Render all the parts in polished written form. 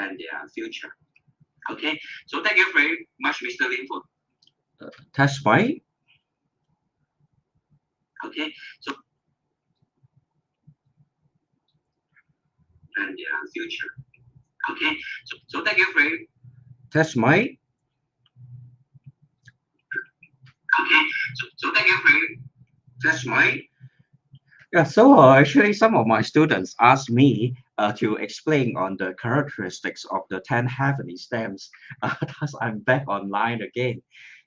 and their future. Okay, so thank you very much, Mr. Lin, for test my. Okay, so and their future. Okay, so thank you very test my. Okay, so thank you very test my. Yeah, so actually some of my students asked me to explain on the characteristics of the 10 heavenly stems. Thus I'm back online again.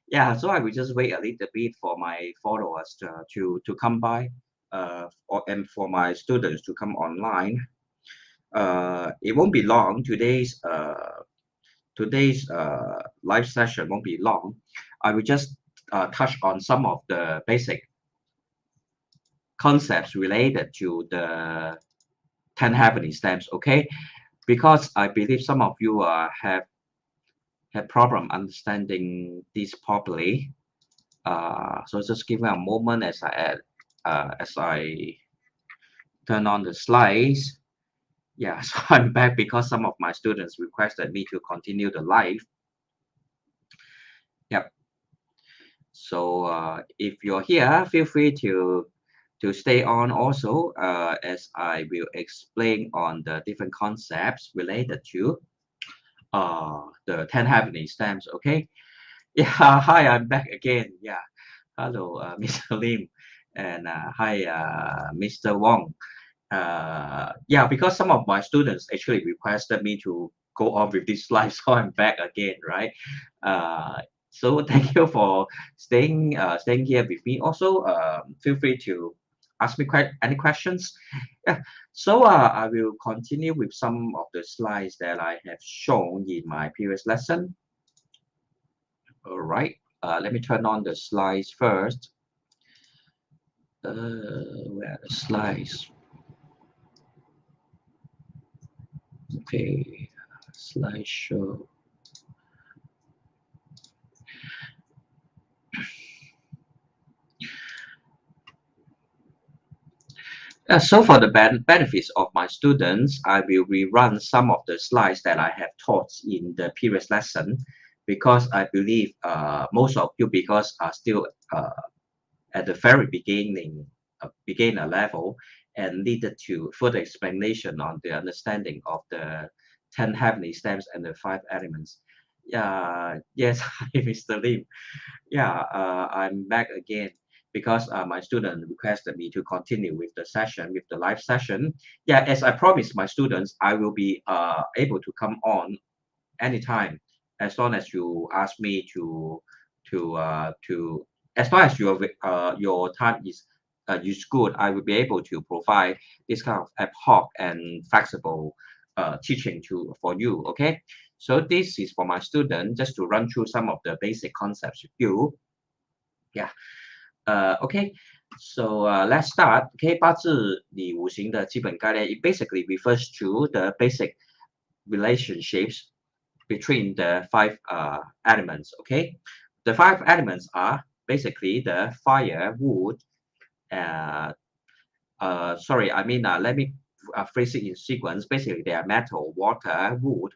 Yeah, so I will just wait a little bit for my followers to come by and for my students to come online. It won't be long. Today's live session won't be long. I will just touch on some of the basic concepts related to the 10 heavenly stems, okay? Because I believe some of you have problem understanding this properly. So just give me a moment as I turn on the slides. Yeah, so I'm back because some of my students requested me to continue the live. Yep. So if you're here, feel free to stay on also as I will explain on the different concepts related to the 10 heavenly stems. Okay. Yeah. Hi, I'm back again. Yeah. Hello, Mr. Lim, and hi, Mr. Wong. Yeah, because some of my students actually requested me to go on with this slide, so I'm back again, right? So thank you for staying here with me. Also, feel free to ask me any questions. Yeah. So I will continue with some of the slides that I have shown in my previous lesson. All right. Let me turn on the slides first. Where are the slides? Okay, slideshow. So for the benefits of my students, I will rerun some of the slides that I have taught in the previous lesson, because I believe most of you because are still at the very beginning, beginner level, and needed to further explanation on the understanding of the 10 heavenly stems and the 5 elements. Yeah, yes, hi, Mr. Lim. Yeah, I'm back again because my student requested me to continue with the session, with the live session. Yeah, as I promised my students, I will be able to come on anytime as long as you ask me to as long as your time is good. I will be able to provide this kind of ad hoc and flexible teaching for you. Okay, so this is for my student, just to run through some of the basic concepts with you. Yeah. Okay. So let's start. Okay, 八字里五行的基本概念 it basically refers to the basic relationships between the 5 elements. Okay, the 5 elements are basically the fire, wood. Sorry, I mean let me phrase it in sequence. Basically, they are metal, water, wood,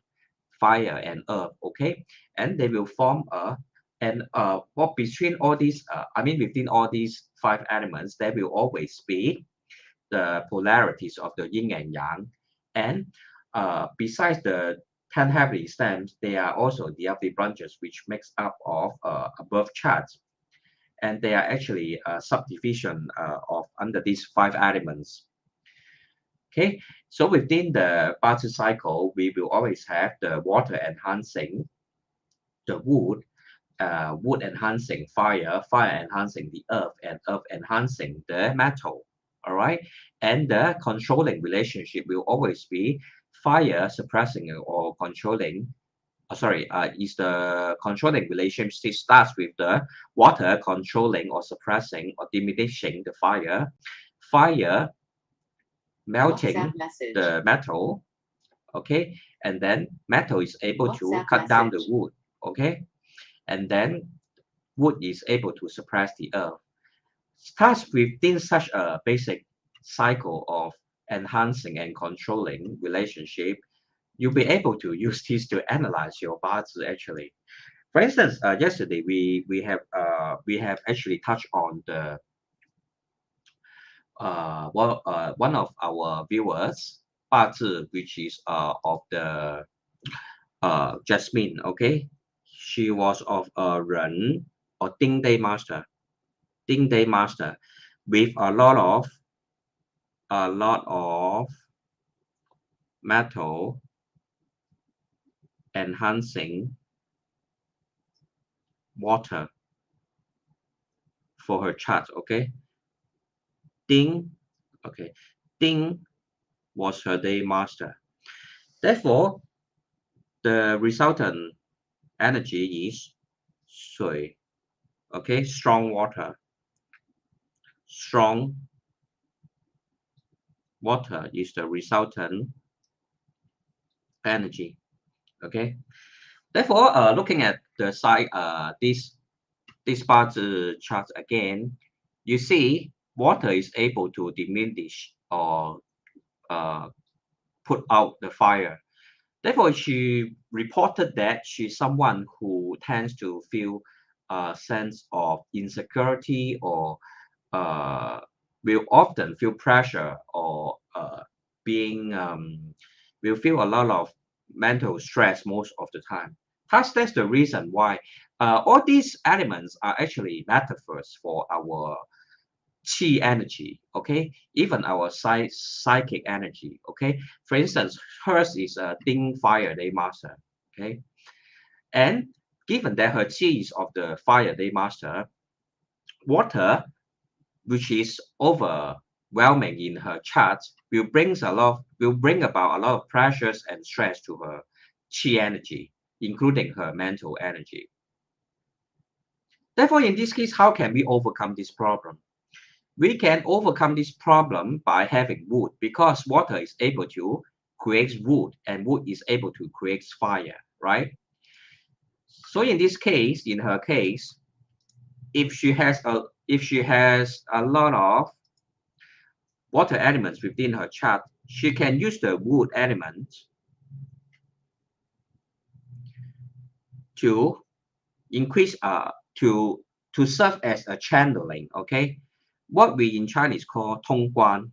fire, and earth. Okay, and they will form a what between all these I mean within all these 5 elements, there will always be the polarities of the yin and yang. And besides the 10 heavenly stems, there are also the other branches which makes up of above charts, and they are actually a subdivision of under these 5 elements. Okay, so within the BaZi cycle, we will always have the water enhancing the wood, wood enhancing fire, fire enhancing the earth, and earth enhancing the metal. All right, and the controlling relationship will always be fire suppressing or controlling. Is the controlling relationship starts with the water controlling or suppressing or diminishing the fire, fire melting the metal. Okay, and then metal is able to cut down the wood. Okay, and then wood is able to suppress the earth. Thus, within such a basic cycle of enhancing and controlling relationship, you'll be able to use this to analyze your BaZi actually. For instance, yesterday we have actually touched on the one of our viewers BaZi, which is of the Jasmine. Okay, she was of Ren or Ding Day Master, with a lot of metal enhancing water for her chart. Okay, Ding, okay, Ding was her day master. Therefore, the resultant energy is sui. Okay, strong water. Strong water is the resultant energy. Okay. Therefore, looking at the side, this BaZi chart again, you see water is able to diminish or put out the fire. Therefore, she reported that she's someone who tends to feel a sense of insecurity or will often feel pressure or being will feel a lot of mental stress most of the time. Thus, that's the reason why all these elements are actually metaphors for our chi energy, okay, even our psychic energy, okay. For instance, hers is a Ding fire day master, okay, and given that her chi is of the fire day master, water, which is overwhelming in her chart, will bring about a lot of pressures and stress to her chi energy, including her mental energy. Therefore, in this case, how can we overcome this problem? We can overcome this problem by having wood, because water is able to create wood and wood is able to create fire, right? So in this case, in her case, if she has a lot of water elements within her chart, she can use the wood element to increase to serve as a channeling, okay? What we in Chinese call 通关.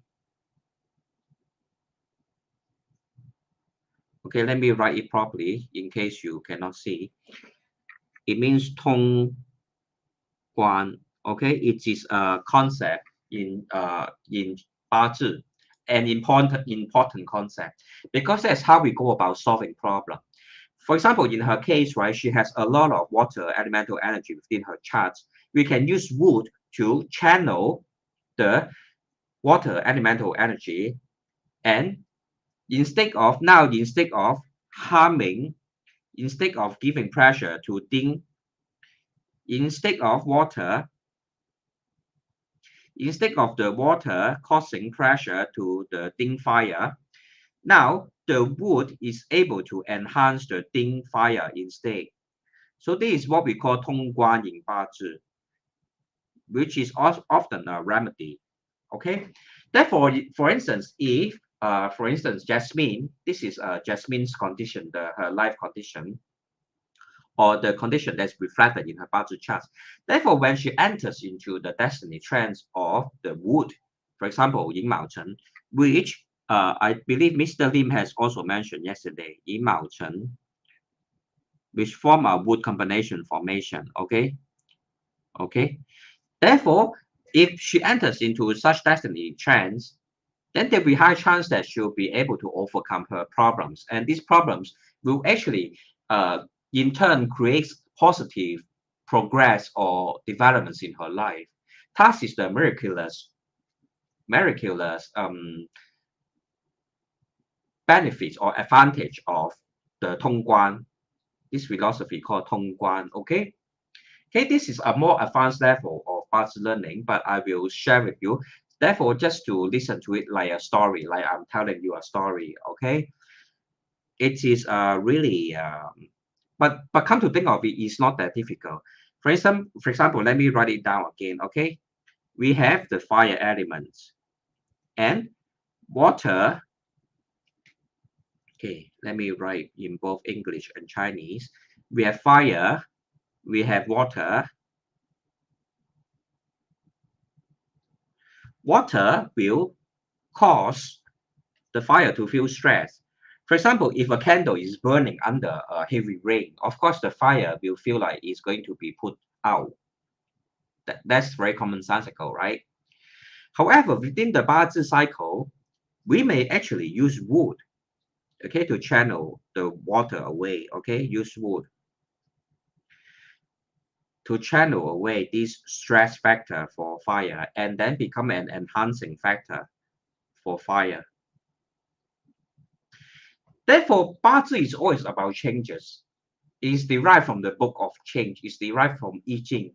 Okay, let me write it properly in case you cannot see. It means 通关. Okay, it is a concept in BaZi, an important concept, because that's how we go about solving problem. For example, in her case, right, she has a lot of water elemental energy within her charts. We can use wood to channel the water elemental energy, and instead of harming, instead of giving pressure to Ding, instead of the water causing pressure to the Ding fire, now the wood is able to enhance the Ding fire instead. So this is what we call 通关 in BaZi, which is often a remedy. Okay, therefore, for instance, if for instance, Jasmine, this is Jasmine's condition, her life condition, or the condition that's reflected in her BaZi chart. Therefore, when she enters into the destiny trance of the wood, for example, Yin Mao Chen, which I believe Mr. Lim has also mentioned yesterday, Yin Mao Chen, which form a wood combination formation. Okay. Therefore, if she enters into such destiny trance, then there will be high chance that she'll be able to overcome her problems, and these problems will actually in turn create positive progress or developments in her life. Thus is the miraculous benefits or advantage of the 通关, this philosophy called 通关. Okay, this is a more advanced level of BaZi learning, but I will share with you. Therefore, just to listen to it like a story, like I'm telling you a story. Okay, it is really but come to think of it, it's not that difficult. For example, let me write it down again. Okay, we have the fire elements and water. Okay, let me write in both English and Chinese. We have fire, we have water. Water will cause the fire to feel stress. For example, if a candle is burning under a heavy rain, of course the fire will feel like it's going to be put out. That's very commonsensical, right? However, within the BaZi cycle, we may actually use wood, okay, to channel the water away, okay, use wood to channel away this stress factor for fire and then become an enhancing factor for fire. Therefore, BaZi is always about changes. It is derived from the book of change. It's derived from I Ching.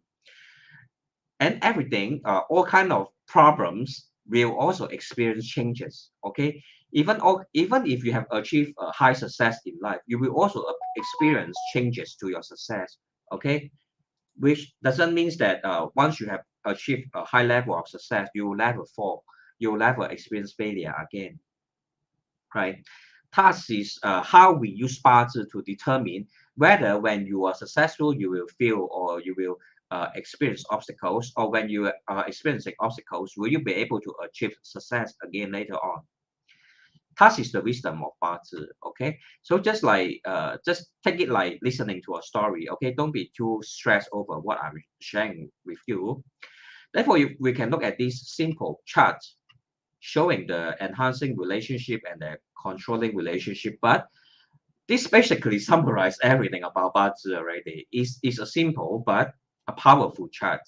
And everything, all kind of problems will also experience changes. Okay, even if you have achieved a high success in life, you will also experience changes to your success. Okay, which doesn't mean that once you have achieved a high level of success, you will never fall, you will never experience failure again, right? Task is how we use BaZi to determine whether when you are successful, you will feel or you will experience obstacles, or when you are experiencing obstacles, will you be able to achieve success again later on? Task is the wisdom of BaZi, okay? So just take it like listening to a story, okay? Don't be too stressed over what I'm sharing with you. Therefore, we can look at this simple chart showing the enhancing relationship and the controlling relationship, but this basically summarizes everything about BaZi already. It's a simple but a powerful chart.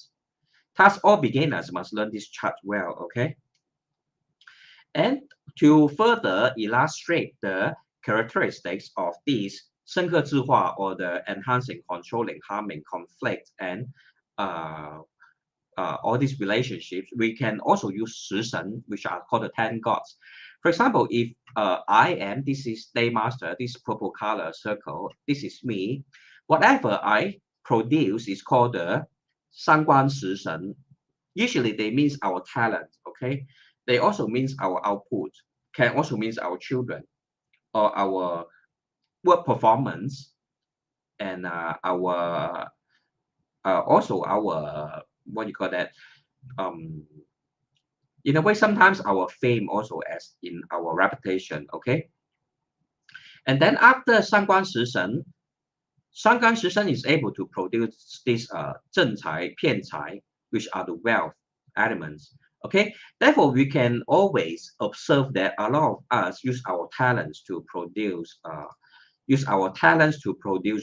Thus, all beginners must learn this chart well, okay? And to further illustrate the characteristics of these 深刻智化 or the enhancing, controlling, harming, conflict, and all these relationships, we can also use 食神, which are called the 10 gods. For example, if this is day master, this purple color circle, this is me. Whatever I produce is called the 三观食神. Usually they means our talent, okay? They also means our output, can also means our children, or our work performance, and our also our what you call that, in a way sometimes our fame also as in our reputation, okay? And then after 三官食神, 三官食神 is able to produce this 正财骗财, which are the wealth elements, okay? Therefore we can always observe that a lot of us use our talents to produce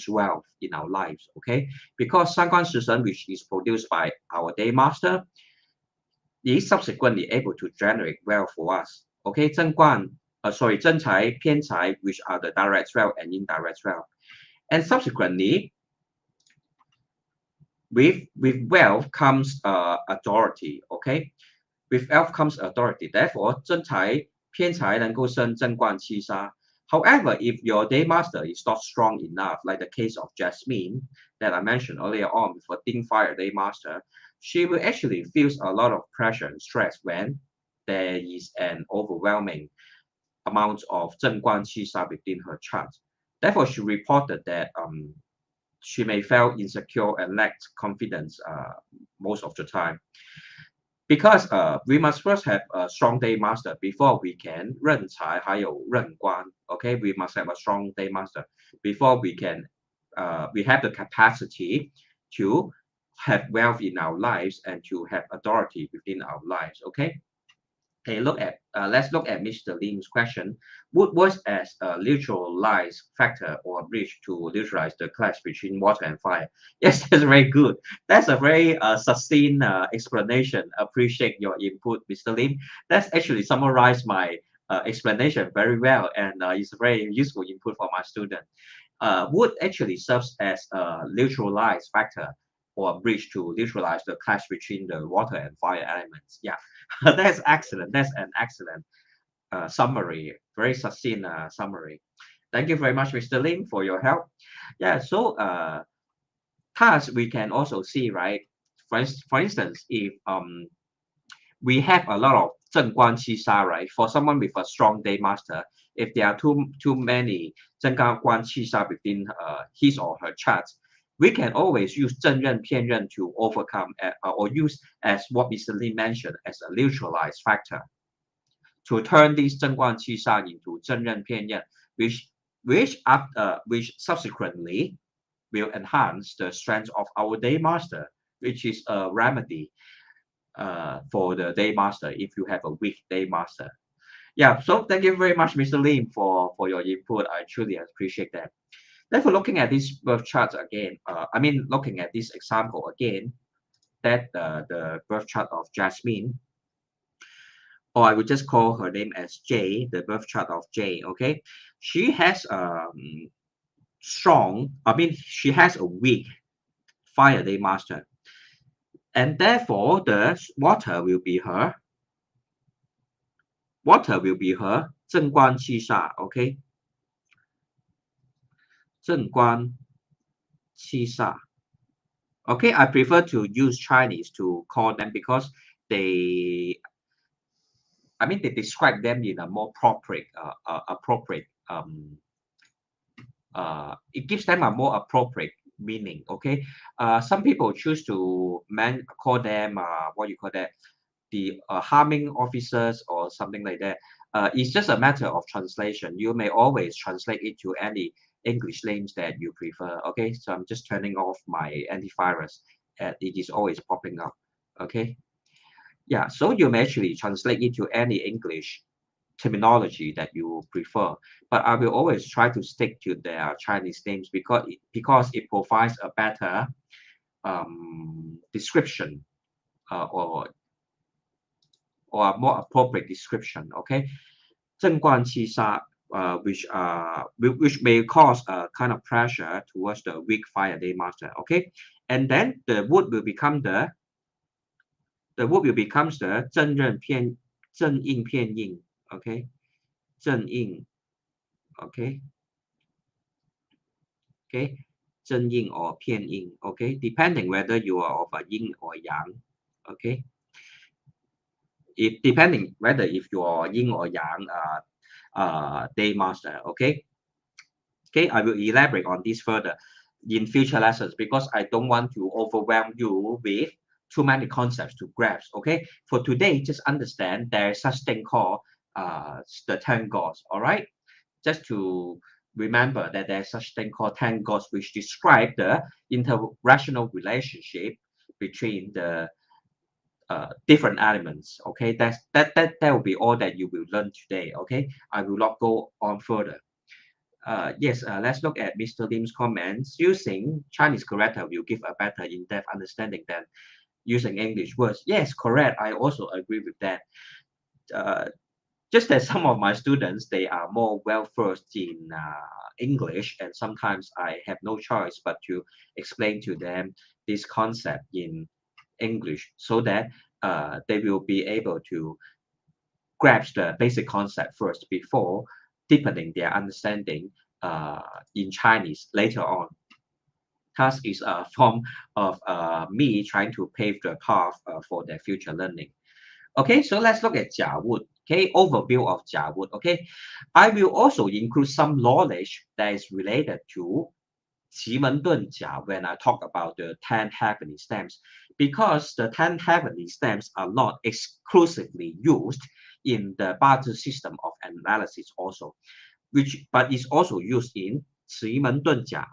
wealth in our lives, okay? Because 三官食神, which is produced by our day master, is subsequently able to generate wealth for us, okay? 正财偏财, which are the direct wealth and indirect wealth. And subsequently, with wealth comes authority, okay? With wealth comes authority. Therefore, 正财偏财能够生正冠七杀. However, if your day master is not strong enough, like the case of Jasmine that I mentioned earlier on with a Ding Fire day master, she will actually feel a lot of pressure and stress when there is an overwhelming amount of 正冠七杀 within her chart. Therefore, she reported that she may feel insecure and lacked confidence most of the time. Because we must first have a strong day master before we can 任财还有任官. Okay, we must have a strong day master before we can we have the capacity to have wealth in our lives and to have authority within our lives. Okay. Okay, let's look at Mr. Lim's question. Wood works as a neutralize factor or bridge to neutralize the clash between water and fire. Yes, that's very good. That's a very succinct explanation. Appreciate your input, Mr. Lim. That's actually summarized my explanation very well, and it's a very useful input for my student. Wood actually serves as a neutralize factor or bridge to neutralize the clash between the water and fire elements. Yeah. That's excellent. That's an excellent summary, very succinct summary. Thank you very much, Mr. Lim, for your help. Yeah, so tasks we can also see, right? For instance, if we have a lot of 正官七杀, right? For someone with a strong day master, if there are too many 正干官气煞 within his or her charts, we can always use 正刃偏刃 to overcome or use as what Mr. Lee mentioned as a neutralized factor to turn these 正官气煞 into 正刃偏刃, which subsequently will enhance the strength of our day master, which is a remedy for the day master if you have a weak day master. Yeah, so thank you very much, Mr. Lim, for your input. I truly appreciate that. Therefore, looking at this birth chart again, looking at this example again, that the birth chart of Jasmine, or I would just call her name as J, the birth chart of J, okay? She has she has a weak fire day master. And therefore, the water will be her 正官气煞, okay? 正官气煞. Okay, I prefer to use Chinese to call them because they describe them in a more appropriate it gives them a more appropriate meaning. Okay, some people choose to call them what you call that, the harming officers or something like that. It's just a matter of translation. You may always translate it to any English names that you prefer. Okay, so I'm just turning off my antivirus. It is always popping up. Okay, yeah, so you may actually translate it to any English terminology that you prefer, but I will always try to stick to their Chinese names because it provides a better description or a more appropriate description. Okay, 正官七杀, which may cause a kind of pressure towards the weak fire day master. Okay, and then the wood will become the 正刃偏正硬偏硬. Okay, 正硬. Okay, 正硬 or 偏硬. Okay, depending whether you are of a yin or yang. Okay, depending whether if you are yin or yang day master. Okay, I will elaborate on this further in future lessons because I don't want to overwhelm you with too many concepts to grasp. Okay, for today, just understand there is such thing called the 10 gods. All right, just to remember that there's such thing called 10 gods, which describe the interrational relationship between the different elements. Okay, that will be all that you will learn today. Okay, I will not go on further. Yes, let's look at Mr. Lim's comments. Using Chinese character will give a better in-depth understanding than using English words. Yes, correct. I also agree with that. Just that some of my students, they are more well-versed in English, and sometimes I have no choice but to explain to them this concept in English so that they will be able to grasp the basic concept first before deepening their understanding in Chinese later on. Thus is a form of me trying to pave the path for their future learning. Okay, so let's look at Jia Wood. Okay, overview of Jia Wood. Okay, I will also include some knowledge that is related to 奇门遁甲 when I talk about the 10 heavenly stems, because the 10 heavenly stems are not exclusively used in the BaZi system of analysis also, but is also used in 奇门遁甲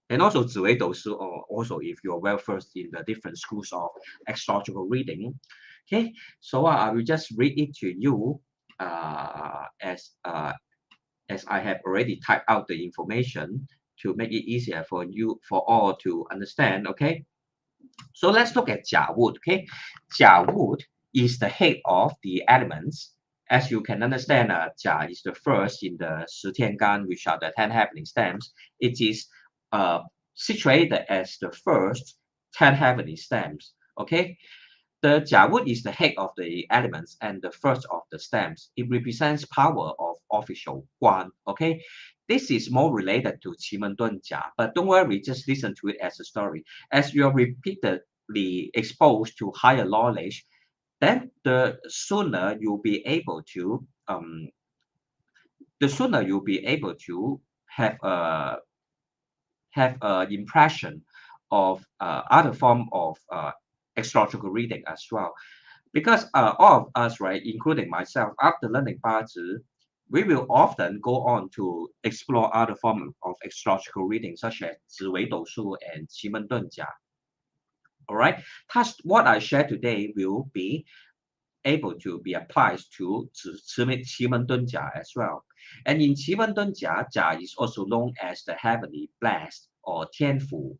and also 紫微斗数, or also if you're well versed in the different schools of astrological reading. Okay, so I will just read it to you as I have already typed out the information to make it easier for all to understand. Okay, so let's look at Jia Wood. Okay, Jia Wood is the head of the elements. As you can understand, Jia is the first in the 十天干, which are the 10 heavenly stems. It is situated as the first 10 heavenly stems. Okay, the Jia Wood is the head of the elements and the first of the stems. It represents power of official Guan. Okay, this is more related to 奇门遁甲, but don't worry, just listen to it as a story. As you are repeatedly exposed to higher knowledge, then the sooner you'll be able to the sooner you'll be able to have a impression of other form of astrological reading as well. Because all of us, right, including myself, after learning BaZi, we will often go on to explore other forms of astrological reading, such as 紫微斗数 and 奇门遁甲. All right, what I share today will be able to be applied to 奇门遁甲 as well. And in 奇门遁甲, Jia is also known as the heavenly blessed or 天府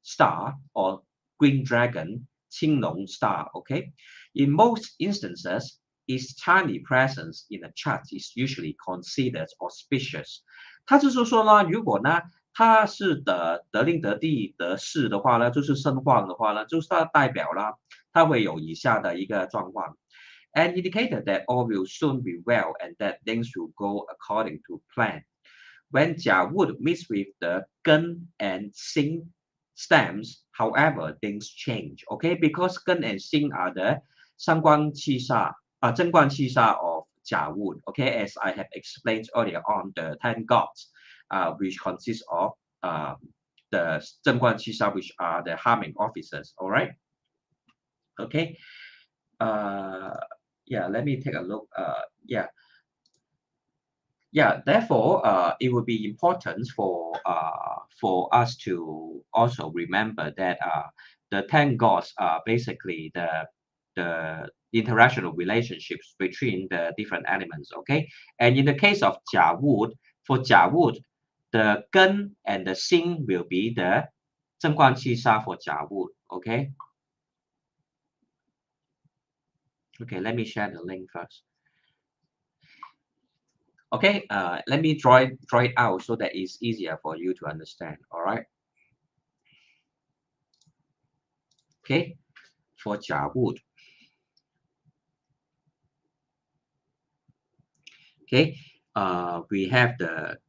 star or green dragon, 青龙 star. Okay, in most instances, its tiny presence in a chart is usually considered auspicious. 它就是说呢，如果呢它是得令得地得势的话呢，就是盛旺的话呢，就是它代表了它会有以下的一个状况。An indicator that all will soon be well and that things will go according to plan. When Jia would mix with the Geng and Xing stems, however, things change. Okay, because Geng and Xing are the 三官七煞, 正官七煞 of Jia wood. Okay, as I have explained earlier on, the 10 gods, which consists of the 正官七煞, which are the harming officers. All right. Okay. Yeah, let me take a look. Therefore, it would be important for us to also remember that the 10 gods are basically the interactional relationships between the different elements. Okay, and in the case of Jia wood, for Jia wood, the Geng and the Xing will be the 正官七煞 for Jia wood. Okay. Okay, let me share the link first. Okay, let me draw it out so that it's easier for you to understand. All right. Okay, for Jia wood. Okay, we have the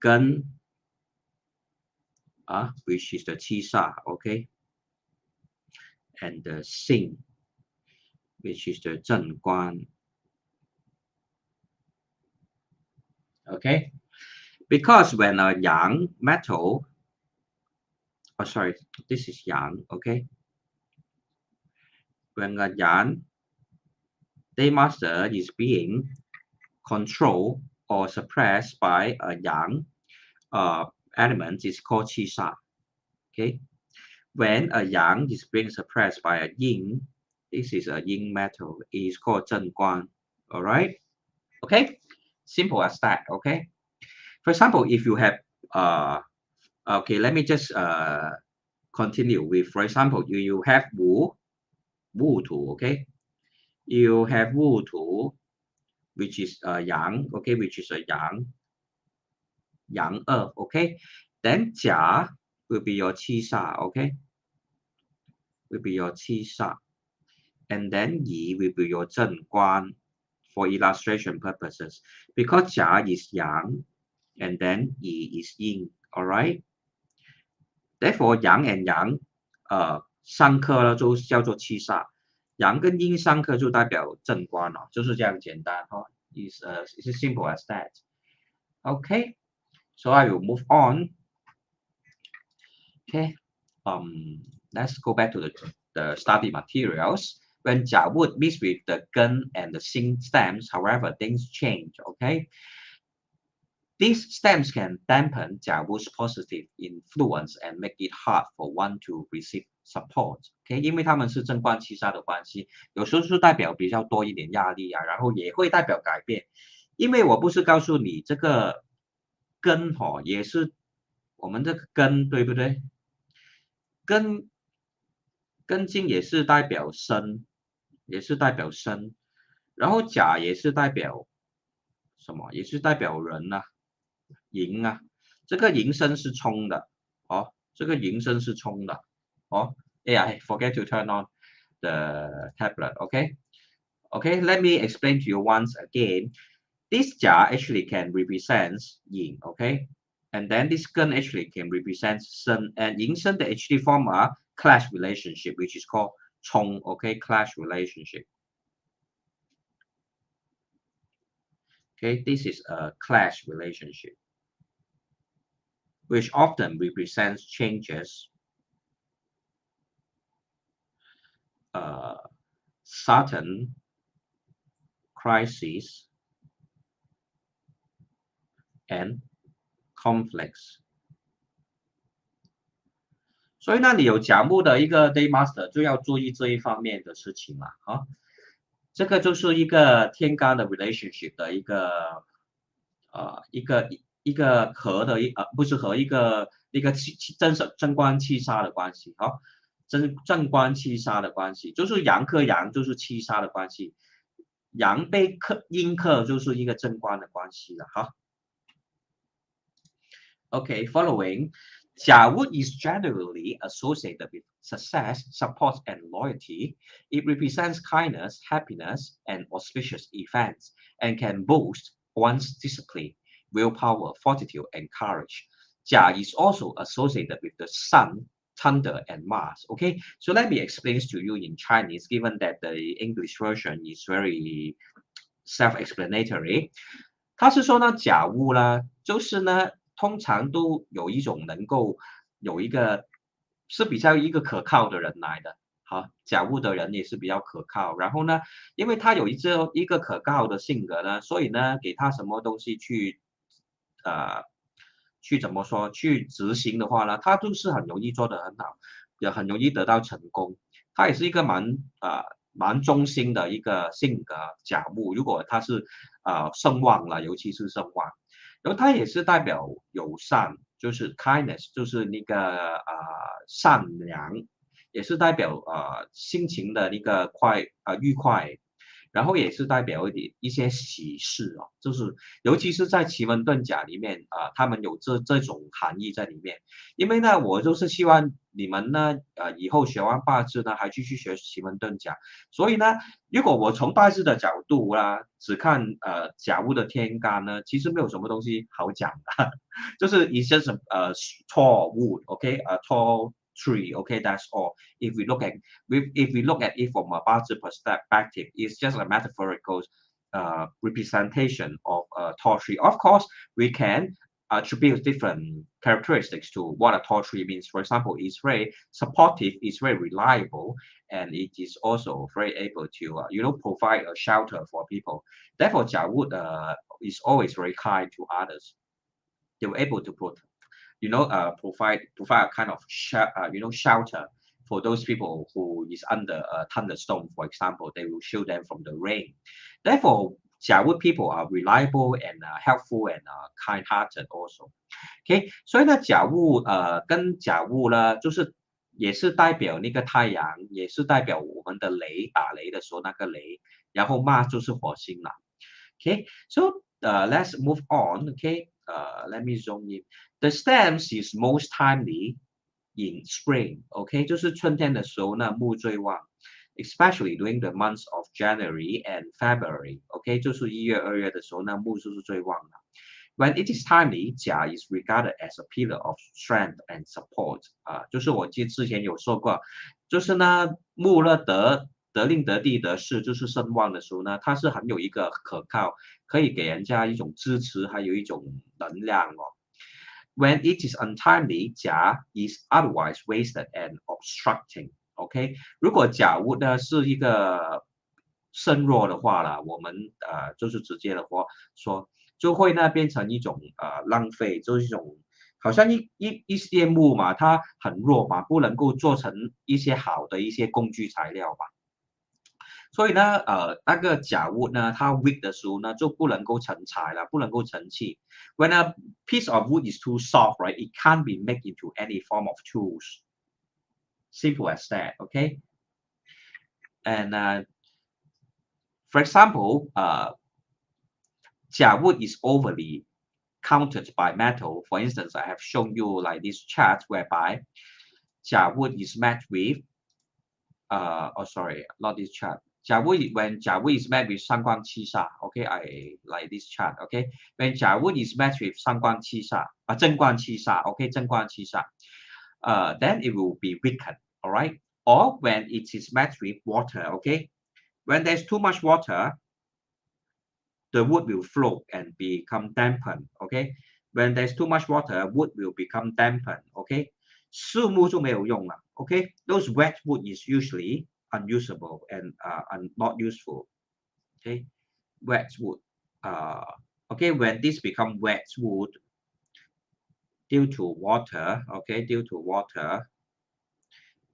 Geng, which is the Qi Sha. Okay, and the Xing, which is the Zhen Guan. Okay, because when a yang metal, sorry, this is yang. Okay, when a yang day master is being controlled or suppressed by a yang element, is called Qi Sha. Okay, when a yang is being suppressed by a yin, this is a yin metal, is called Zhen Guan. All right. Okay, simple as that. Okay, for example, if you have okay, let me just continue with, for example, you have Wu Tu. Okay, you have Wu Tu, which is yang. Okay, which is a yang earth. Okay, then Jia will be your Qi Sha. Okay, will be your Qi Sha, and then Yi will be your Zhen Guan for illustration purposes, because Jia is yang and then Yi is yin. All right, therefore yang and yang 三颗呢就叫做七煞，阳跟阴三颗就代表正官了，就是这样简单哈。It's as simple as that. Okay, so I will move on. Okay, let's go back to the study materials. When Jia wood mix with the Geng and the Xing stems, however, things change. Okay, these stems can dampen Jia wood's positive influence and make it hard for one to receive support. OK， 因为他们是正官七杀的关系，有时候是代表比较多一点压力啊，然后也会代表改变。因为我不是告诉你这个根也是我们这个根，对不对？根茎也是代表生，也是代表生，然后甲也是代表什么？也是代表人啊，寅啊，这个寅申是冲的这个寅申是冲的I forget to turn on the tablet. Okay, let me explain to you once again. This Jia actually can represent yin. Okay, and then this Geng actually can represent Shen, and Yin Shen they actually form a clash relationship, which is called Chong. Okay, clash relationship. Okay, this is a clash relationship, which often represents changes, sudden crises, and conflicts. 所以呢，你有甲木的一个 day master 就要注意这一方面的事情了啊。这个就是一个天干的 relationship 的一个合的不是合一个正官七杀的关系啊，正官七杀的关系，就是阳克阳就是七杀的关系，阳被阴克就是一个正官的关系了哈。Okay, following. Jiawu is generally associated with success, support, and loyalty. It represents kindness, happiness, and auspicious events, and can boost one's discipline, willpower, fortitude, and courage. Jia is also associated with the sun, thunder, and Mars. Okay, so let me explain this to you in Chinese, given that the English version is very self-explanatory. 他是说呢，甲物呢，就是呢，通常都有一种能够有一个是比较一个可靠的人来的，好，甲物的人也是比较可靠。然后呢，因为他有一个可靠的性格呢，所以呢，给他什么东西去怎么说去执行的话呢，他都是很容易做得很好，也很容易得到成功。他也是一个蛮忠心的一个性格甲木，如果他是声望了，尤其是声望，然后他也是代表友善，就是 kindness，就是那个善良，也是代表心情的那个愉快，然后也是代表一些喜事哦，就是尤其是在奇门遁甲里面他们有这种含义在里面。因为呢，我就是希望你们呢，以后学完八字呢，还继续学奇门遁甲。所以呢，如果我从八字的角度啦，只看甲物的天干呢，其实没有什么东西好讲的，就是一些tall wood，OK，tall tree，OK，that's all. If we look at it from a 八字 perspective, it's just a metaphorical representation of a tall tree. Of course, we can attribute different characteristics to what a tall tree means. For example, it's very supportive, it's very reliable, and it is also very able to provide a shelter for people. Therefore, Jiawu is always very kind to others. They were able to provide a kind of shelter for those people who is under a thunderstorm, for example. They will shield them from the rain. Therefore, Jiawu people are reliable and helpful and kind-hearted also. OK， 所以呢，甲物跟甲物呢，就是也是代表那个太阳，也是代表我们的雷打雷的时候那个雷，然后嘛就是火星了。OK，so let's move on. OK，let me zoom in. The stems is most timely in spring. OK， 就是春天的时候呢，木最旺。Especially during the months of January and February, OK， 就是1月、2月的时候呢，木就是最旺的。When it is timely, 甲 is regarded as a pillar of strength and support. 就是我之前有说过，就是呢，木呢得令得地得势，就是声望的时候呢，它是很有一个可靠，可以给人家一种支持，还有一种能量哦。When it is untimely, 甲 is otherwise wasted and obstructing. OK， 如果甲物呢是一个身弱的话啦，我们就是直接的话说，就会呢变成一种浪费，就是一种好像一些木嘛，它很弱嘛，不能够做成一些好的一些工具材料吧。所以呢，那个甲物呢，它 weak 的时候呢，就不能够成材了，不能够成器。When a piece of wood is too soft, right, it can't be made into any form of tools. Simple as that, okay? And for example, Jia wood is overly countered by metal. For instance, I have shown you like this chart whereby Jia wood is met with, sorry, not this chart. When Jia wood is met with 三光七煞, okay, I like this chart, okay? When Jia wood is met with 三光七煞, 正光七煞, okay, 正光七煞, then it will be weakened, all right? Or when it is met with water, okay? When there's too much water, the wood will float and become dampened. Okay, when there's too much water, wood will become dampened. Okay, 树木就没有用了。Okay, those wet wood is usually unusable and not useful. Okay, wet wood. Okay, when this become wet wood due to water, okay, due to water,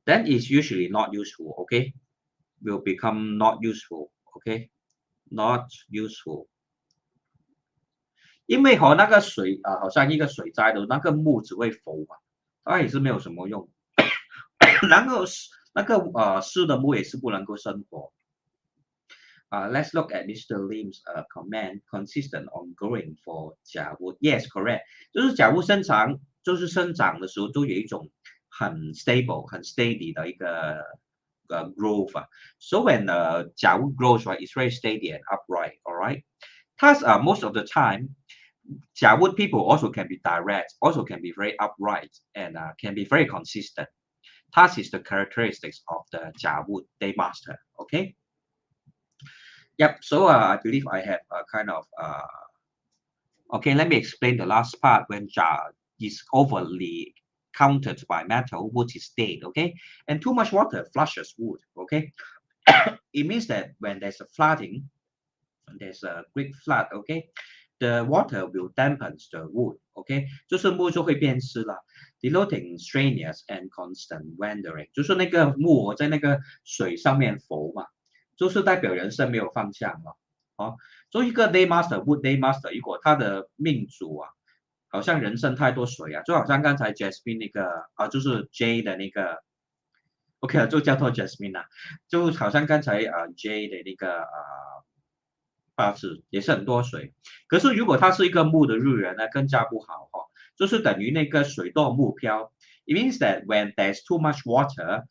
then it's usually not useful. Okay, will become not useful. Okay, not useful. 因为那个水好像一个水灾的那个木只会浮嘛，它也是没有什么用。然后那个湿的木也是不能够生活。Let's look at Mr. Lim's comment. Consistent on growing for 甲物 Yes, correct. 就是甲物生长，就是生长的时候都有一种很 stable、很 steady 的一个growth 啊。So when 甲物 grows, right, it's very steady and upright. All right. Thus, most of the time, 甲物 people also can be direct, also can be very upright, and can be very consistent. Thus is the characteristics of the 甲物 day master. Okay. Yep. So I believe I have a kind of okay. Let me explain the last part. When Jia is overly countered by metal, wood is dead. Okay, and too much water flushes wood. Okay, it means that when there's a flooding, there's a great flood. Okay, the water will dampen the wood. Okay, 就是木就会变湿了 denoting strenuous and constant wandering. 就是那个木在那个水上面浮嘛。就是代表人生没有方向了，所以一个 day master wood day master， 如果他的命主好像人生太多水就好像刚才 Jasmine 那个就是 J 的那个 ，OK 就叫做 Jasmine 就好像刚才J 的那个八字也是很多水，可是如果他是一个木的日元呢，更加不好就是等于那个水多木漂。It means that when there's too much water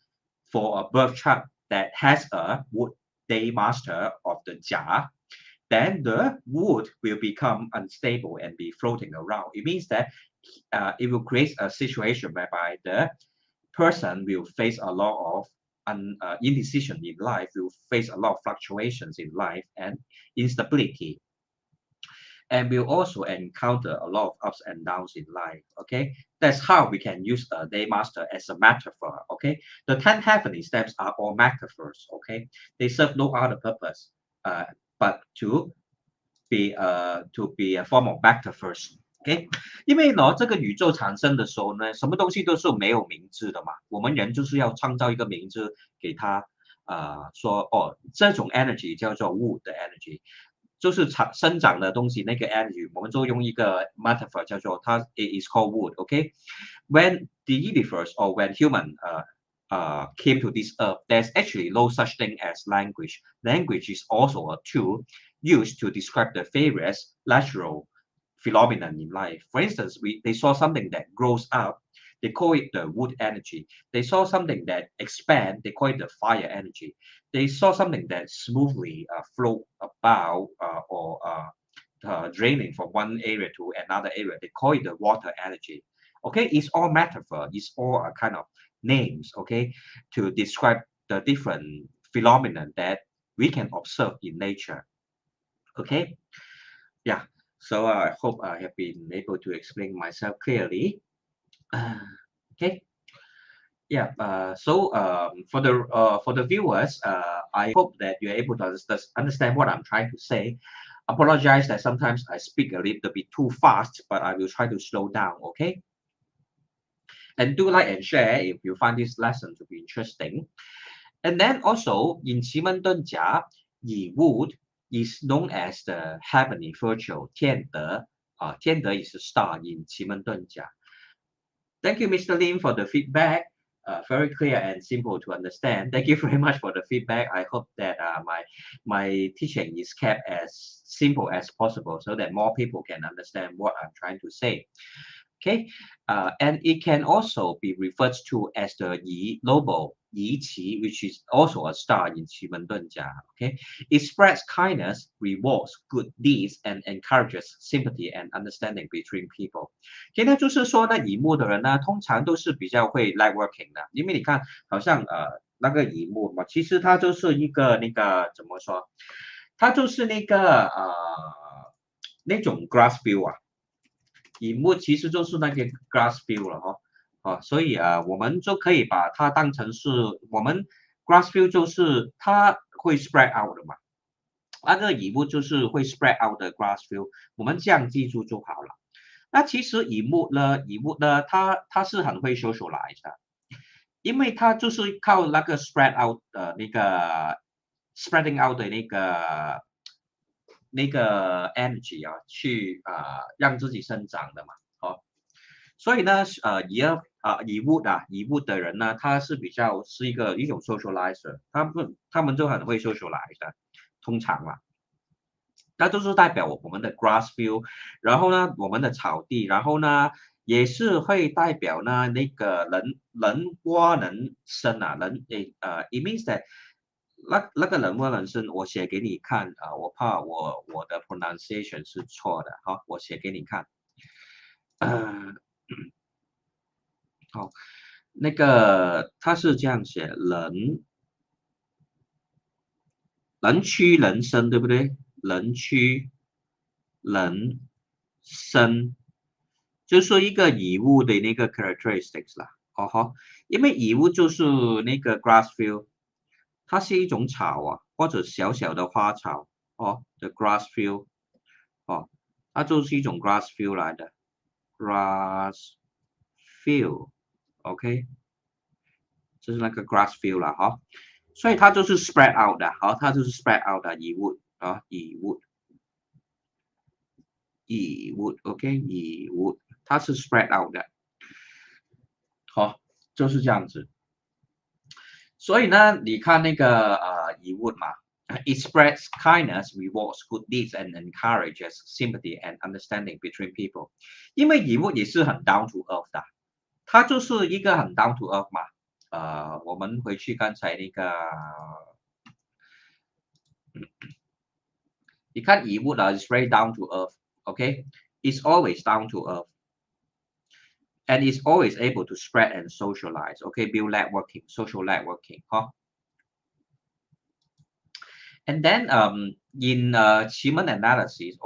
for a birth chart that has a wood day master of the Jia, then the wood will become unstable and be floating around. It means that it will create a situation whereby the person will face a lot of indecision in life, will face a lot of fluctuations in life and instability, and will also encounter a lot of ups and downs in life. Okay, that's how we can use a day master as a metaphor. Okay, the 10 heavenly steps are all metaphors. Okay, they serve no other purpose but to be a form of metaphors. OK， 因为呢，这个宇宙产生的时候呢，什么东西都是没有名字的嘛。我们人就是要创造一个名字给它，说这种 energy 叫做 wood 的 energy。就是生长的东西，那个 energy， 我们就用一个 metaphor 叫做它 it is called wood. Okay, when the universe or when human came to this earth, there's actually no such thing as language. Language is also a tool used to describe the various natural phenomena in life. For instance, they saw something that grows up, they call it the wood energy. They saw something that expands, they call it the fire energy. They saw something that smoothly float about or draining from one area to another area. They call it the water energy. Okay, it's all metaphor. It's all a kind of names. Okay, to describe the different phenomena that we can observe in nature. Okay, yeah. So I hope I have been able to explain myself clearly. Okay. Yeah. For the viewers, I hope that you're able to understand what I'm trying to say. Apologize that sometimes I speak a little bit too fast, but I will try to slow down. Okay. And do like and share if you find this lesson to be interesting. And then also in 奇门遁甲, Yi Wood is known as the heavenly virtue, 天德. 天德 is a star in 奇门遁甲. Thank you, Mr. Lim, for the feedback. Very clear and simple to understand. Thank you very much for the feedback. I hope that my teaching is kept as simple as possible so that more people can understand what I'm trying to say. Okay, and it can also be referred to as the Yi Noble, Yi Qi, which is also a star in 奇门遁甲. Okay, it spreads kindness, rewards good deeds, and encourages sympathy and understanding between people. 现在就是说呢，乙木的人呢，通常都是比较会 networking 的，因为你看，好像那个乙木嘛，其实它就是一个那个怎么说，它就是那个那种 grass view 啊，乙木其实就是那个 grass view 了所以我们就可以把它当成是我们 grass view 就是它会 spread out 的嘛，那个乙木就是会 spread out 的 grass view， 我们这样记住就好了。那其实乙木呢，它是很会 socialize 的，因为它就是靠那个 spread out 的那个 spreading out 的那个 energy 啊，去让自己生长的嘛，所以呢，乙木的人呢，他是比较是一种 socializer，他们就很会 socialize 的，通常啦。那就是代表我们的 grass view， 然后呢，我们的草地，然后呢，也是会代表呢那个人窝能生啊，it means that 那个人窝能生，我写给你看我怕我的 pronunciation 是错的，好，我写给你看，好，那个他是这样写，人屈人伸，对不对？人屈人伸，就是一个乙物的那个 characteristics 啦。因为乙物就是那个 grass field， 它是一种草啊，或者小小的花草the grass field 它就是一种 grass field 来的 grass field，OK，就是那个 grass field 啦所以它就是 spread out 的，它就是 spread out 的乙物，OK， 乙物，它是 spread out 的，就是这样子。所以呢，你看那个乙物嘛，it spreads kindness, rewards good deeds, and encourages sympathy and understanding between people。因为乙物也是很 down to earth 的，它就是一个很 down to earth 嘛。我们回去刚才那个，你看乙物呢 is very down to earth，OK，it's always down to earth。And is always able to spread and socialize, build networking, social networking, And then in Qimeng analysis,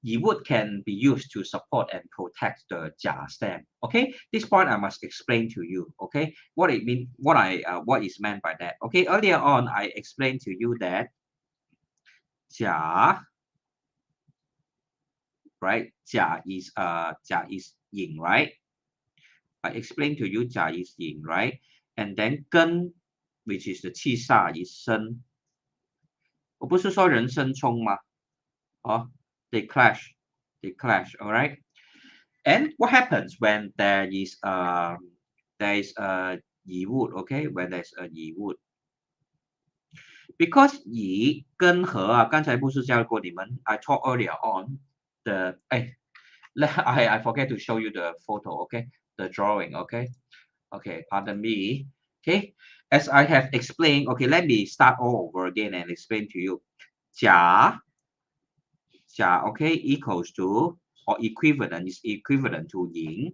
Yiwood can be used to support and protect the Jia stem. This point I must explain to you. What it mean? What is meant by that? Earlier on I explained to you that Jia, right? Jia is Yin, right? I explained to you Jia is Yin, right? And then Geng, which is the Qi Sha, is Shen. 我不是说人生冲吗？they clash, all right? And what happens when there is a yi wood, when there's a yi wood? Because yi 跟和刚才不是教过你们 I taught earlier on I forget to show you the photo, the drawing, pardon me, as I have explained, let me start all over again and explain to you. Jia, equals to or equivalent is equivalent to Yin.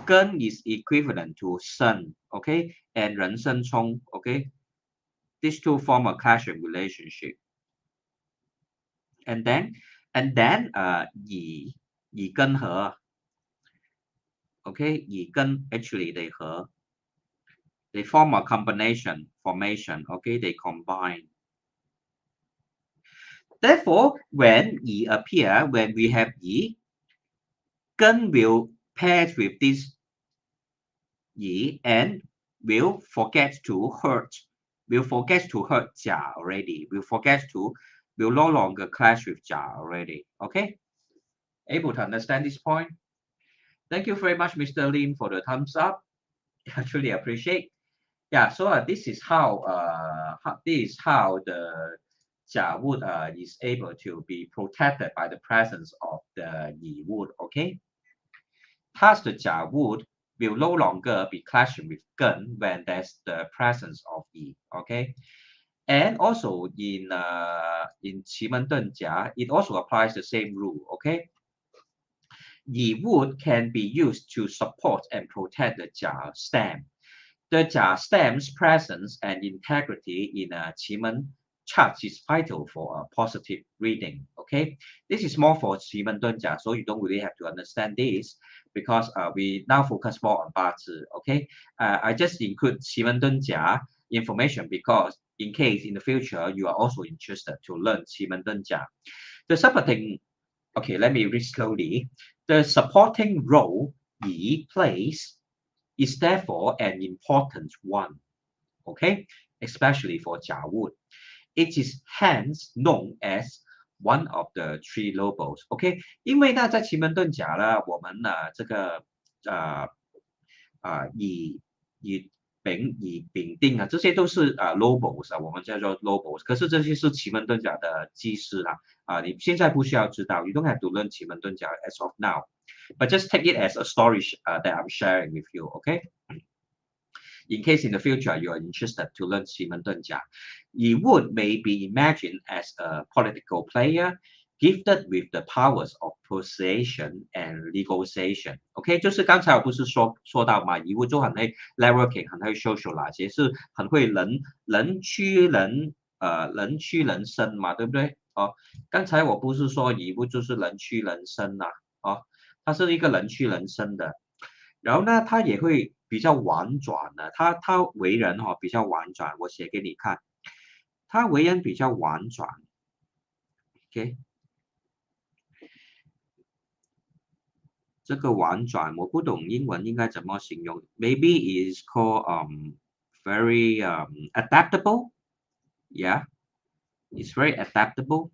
Geng is equivalent to Shen, and Ren Shen Chong, These two form a clashing relationship. And then Yi Geng He, Yi Geng actually they form a formation, they combine. Therefore, when Yi appear, when we have Yi, Geng will pair with this Yi and will forget to hurt Jia already. Will no longer clash with Jia already. Able to understand this point? Thank you very much, Mr. Lin, for the thumbs up. I truly appreciate. Yeah, so this is how the Jia wood is able to be protected by the presence of the Yi wood. Thus the Jia wood will no longer be clashing with Geng when there's the presence of Yi. And also in Qimeng Deng Jia, it also applies the same rule. Yi wood can be used to support and protect the Jia stem. The Jia stem's presence and integrity in Qimeng charts is vital for a positive reading. Okay, this is more for 奇门遁甲, so you don't really have to understand this because we now focus more on BaZi. Okay, I just include 奇门遁甲 information because in case in the future you are also interested to learn 奇门遁甲. The supporting, okay, let me read slowly. The supporting role Yi plays is therefore an important one. Okay, especially for 甲物. It is hence known as one of the three lobos. OK， 因为呢，在奇门遁甲呢，我们呢这个乙丙丁啊，这些都是lobos 啊，我们叫做 lobos。可是这些是奇门遁甲的基石啦你现在不需要知道 ，you don't have to learn 奇门遁甲 as of now, but just take it as a story that I'm sharing with you. OK。In case in the future you are interested to learn 奇门遁甲, Yi would may be imagined as a political player gifted with the powers of persuasion and negotiation. OK， 就是刚才我不是说到嘛，Yi would 就很会 networking， 很会 socialize， 也是很会人屈人伸嘛，对不对？刚才我不是说Yi would 就是人屈人伸呐，他是一个人屈人伸的。然后呢，他也会比较婉转的，他为人比较婉转，我写给你看，他为人比较婉转 ，OK， 这个婉转我不懂英文应该怎么形容 ，maybe is called very adaptable, yeah, it's very adaptable,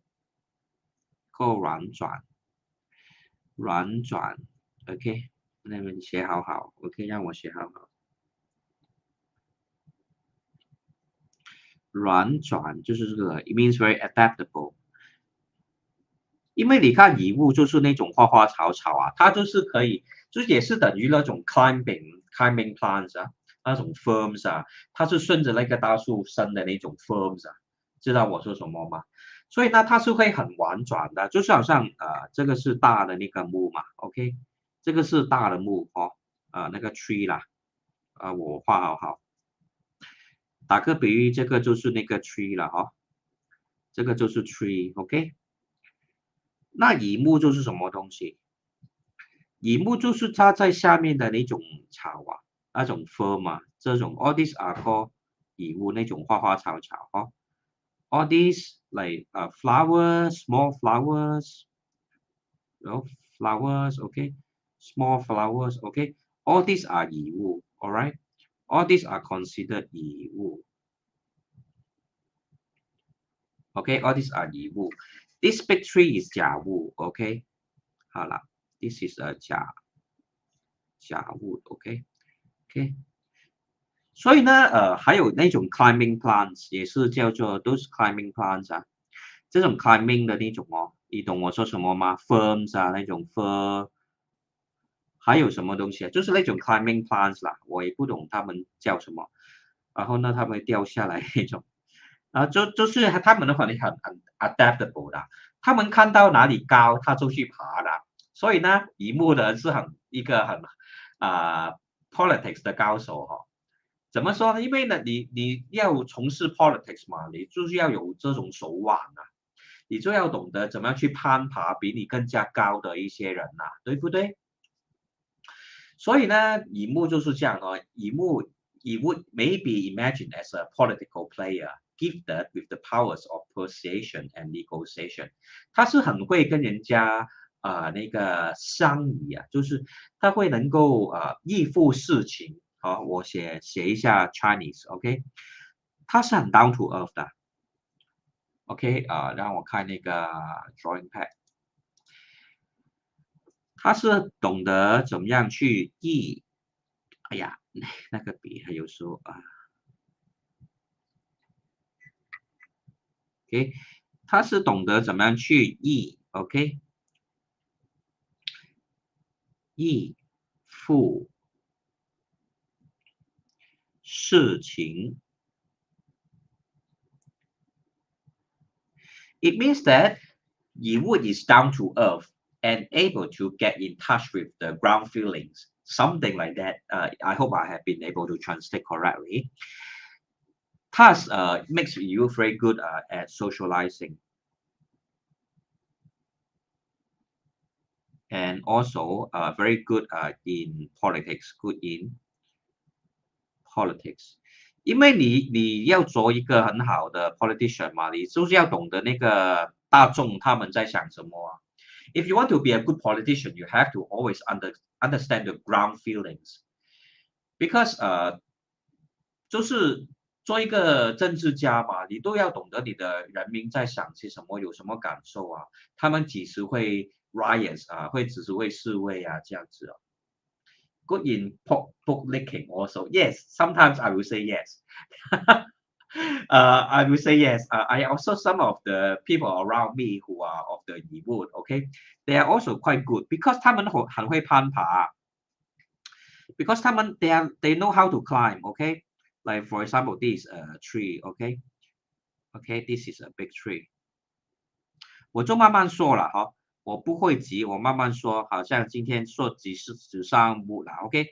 called 软转 ，OK。那么你写好好 ，OK， 让我写好好。软转就是这个 ，it means very adaptable。因为你看乙物就是那种花花草草啊，它就是可以，就是也是等于那种 climbing plants 啊，那种 firms 啊，它是顺着那个大树生的那种 firms 啊，知道我说什么吗？所以呢，它是会很婉转的，就是好像这个是大的那个木嘛 ，OK， 这个是大的木那个 tree 啦，我画好，打个比喻，这个就是那个 tree 了这个就是 tree，OK， 那乙木就是什么东西？乙木就是它在下面的那种草啊，那种 fern 啊，这种 all these are called 乙木那种花花草草all these like flowers, small flowers, flowers, okay, small flowers, okay, all these are 乙物 all right, all these are considered 乙物 okay, all these are 乙物 this big tree is 甲物 okay, 好了 this is a 甲物 okay, okay， 所以呢还有那种 climbing plants 也是叫做都是 climbing plants 啊，这种 climbing 的那种你懂我说什么吗 ？ferns 啊，那种 fir， 还有什么东西啊？就是那种 climbing plants 啦，我也不懂他们叫什么。然后呢，他们会掉下来那种，就是他们的话，你很 adaptable 的，他们看到哪里高，他就去爬的。所以呢，乙木的人是一个很politics 的高手怎么说呢？因为呢，你要从事 politics 嘛，你就是要有这种手腕你就要懂得怎么样去攀爬比你更加高的一些人对不对？所以呢，乙木就是这样乙木 would maybe imagined as a political player gifted with the powers of persuasion and negotiation。他是很会跟人家那个商议就是他会能够应付事情我写一下 Chinese，OK， 他是很 down to earth 的。OK 让我看那个 drawing pad， 他是懂得怎么样去哎呀，那个笔还有时候OK， 他是懂得怎么样去OK， 应付事情。It means that Yi is down to earth and able to get in touch with the ground feelings, something like that. I hope I have been able to translate correctly. Thus, makes you very good at socializing, and also very good in politics. Good in politics. 因为你要做一个很好的 politician 嘛，你就是要懂得那个大众他们在想什么啊。If you want to be a good politician, you have to always understand the ground feelings, because 就是做一个政治家嘛，你都要懂得你的人民在想些什么，有什么感受啊，他们几时会 riots 啊，几时会示威啊，这样子啊。Good in book licking also. Yes, sometimes I will say yes. I will say yes. I also some of the people around me who are of the Yi wood, okay, they are also quite good because 他们很会攀爬 because 他们 they know how to climb, okay. Like for example, this tree, okay, this is a big tree. 我就慢慢说了哈，我不会急，我慢慢说，好像今天说只上木了 ，OK，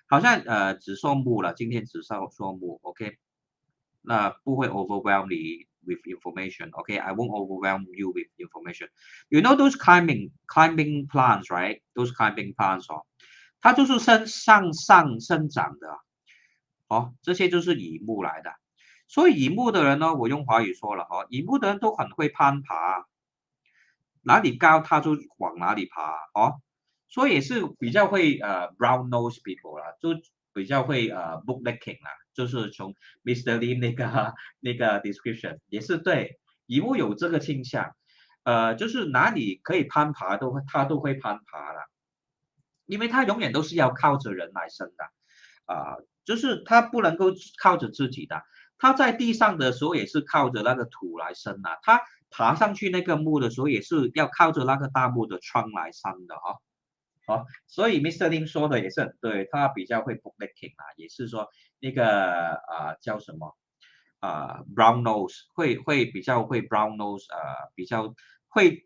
好像只说木了，今天只上说木 ，OK， 那不会 overwhelm me with information，OK，I won't overwhelm you with information. You know those climbing plants, right? Those climbing plants 哦，它就是向上生长的，哦，这些就是乙木来的。所以乙木的人呢，我用华语说了哈，乙木的人都很会攀爬。哪里高他就往哪里爬哦，所以也是比较会brown nose people 啦，就比较会book licking 啦，就是从 Mr. Lim 那个 description 也是对，乙木有这个倾向，就是哪里可以攀爬他都会攀爬啦，因为他永远都是要靠着人来生的，就是他不能够靠着自己的，他在地上的时候也是靠着那个土来生啊，他爬上去那个木的时候也是要靠着那个大木的窗来生的啊。好，所以 Mr. Lim 说的也是很对，他比较会 book licking 啊，也是说那个叫什么brown nose 会比较会 brown nose 比较会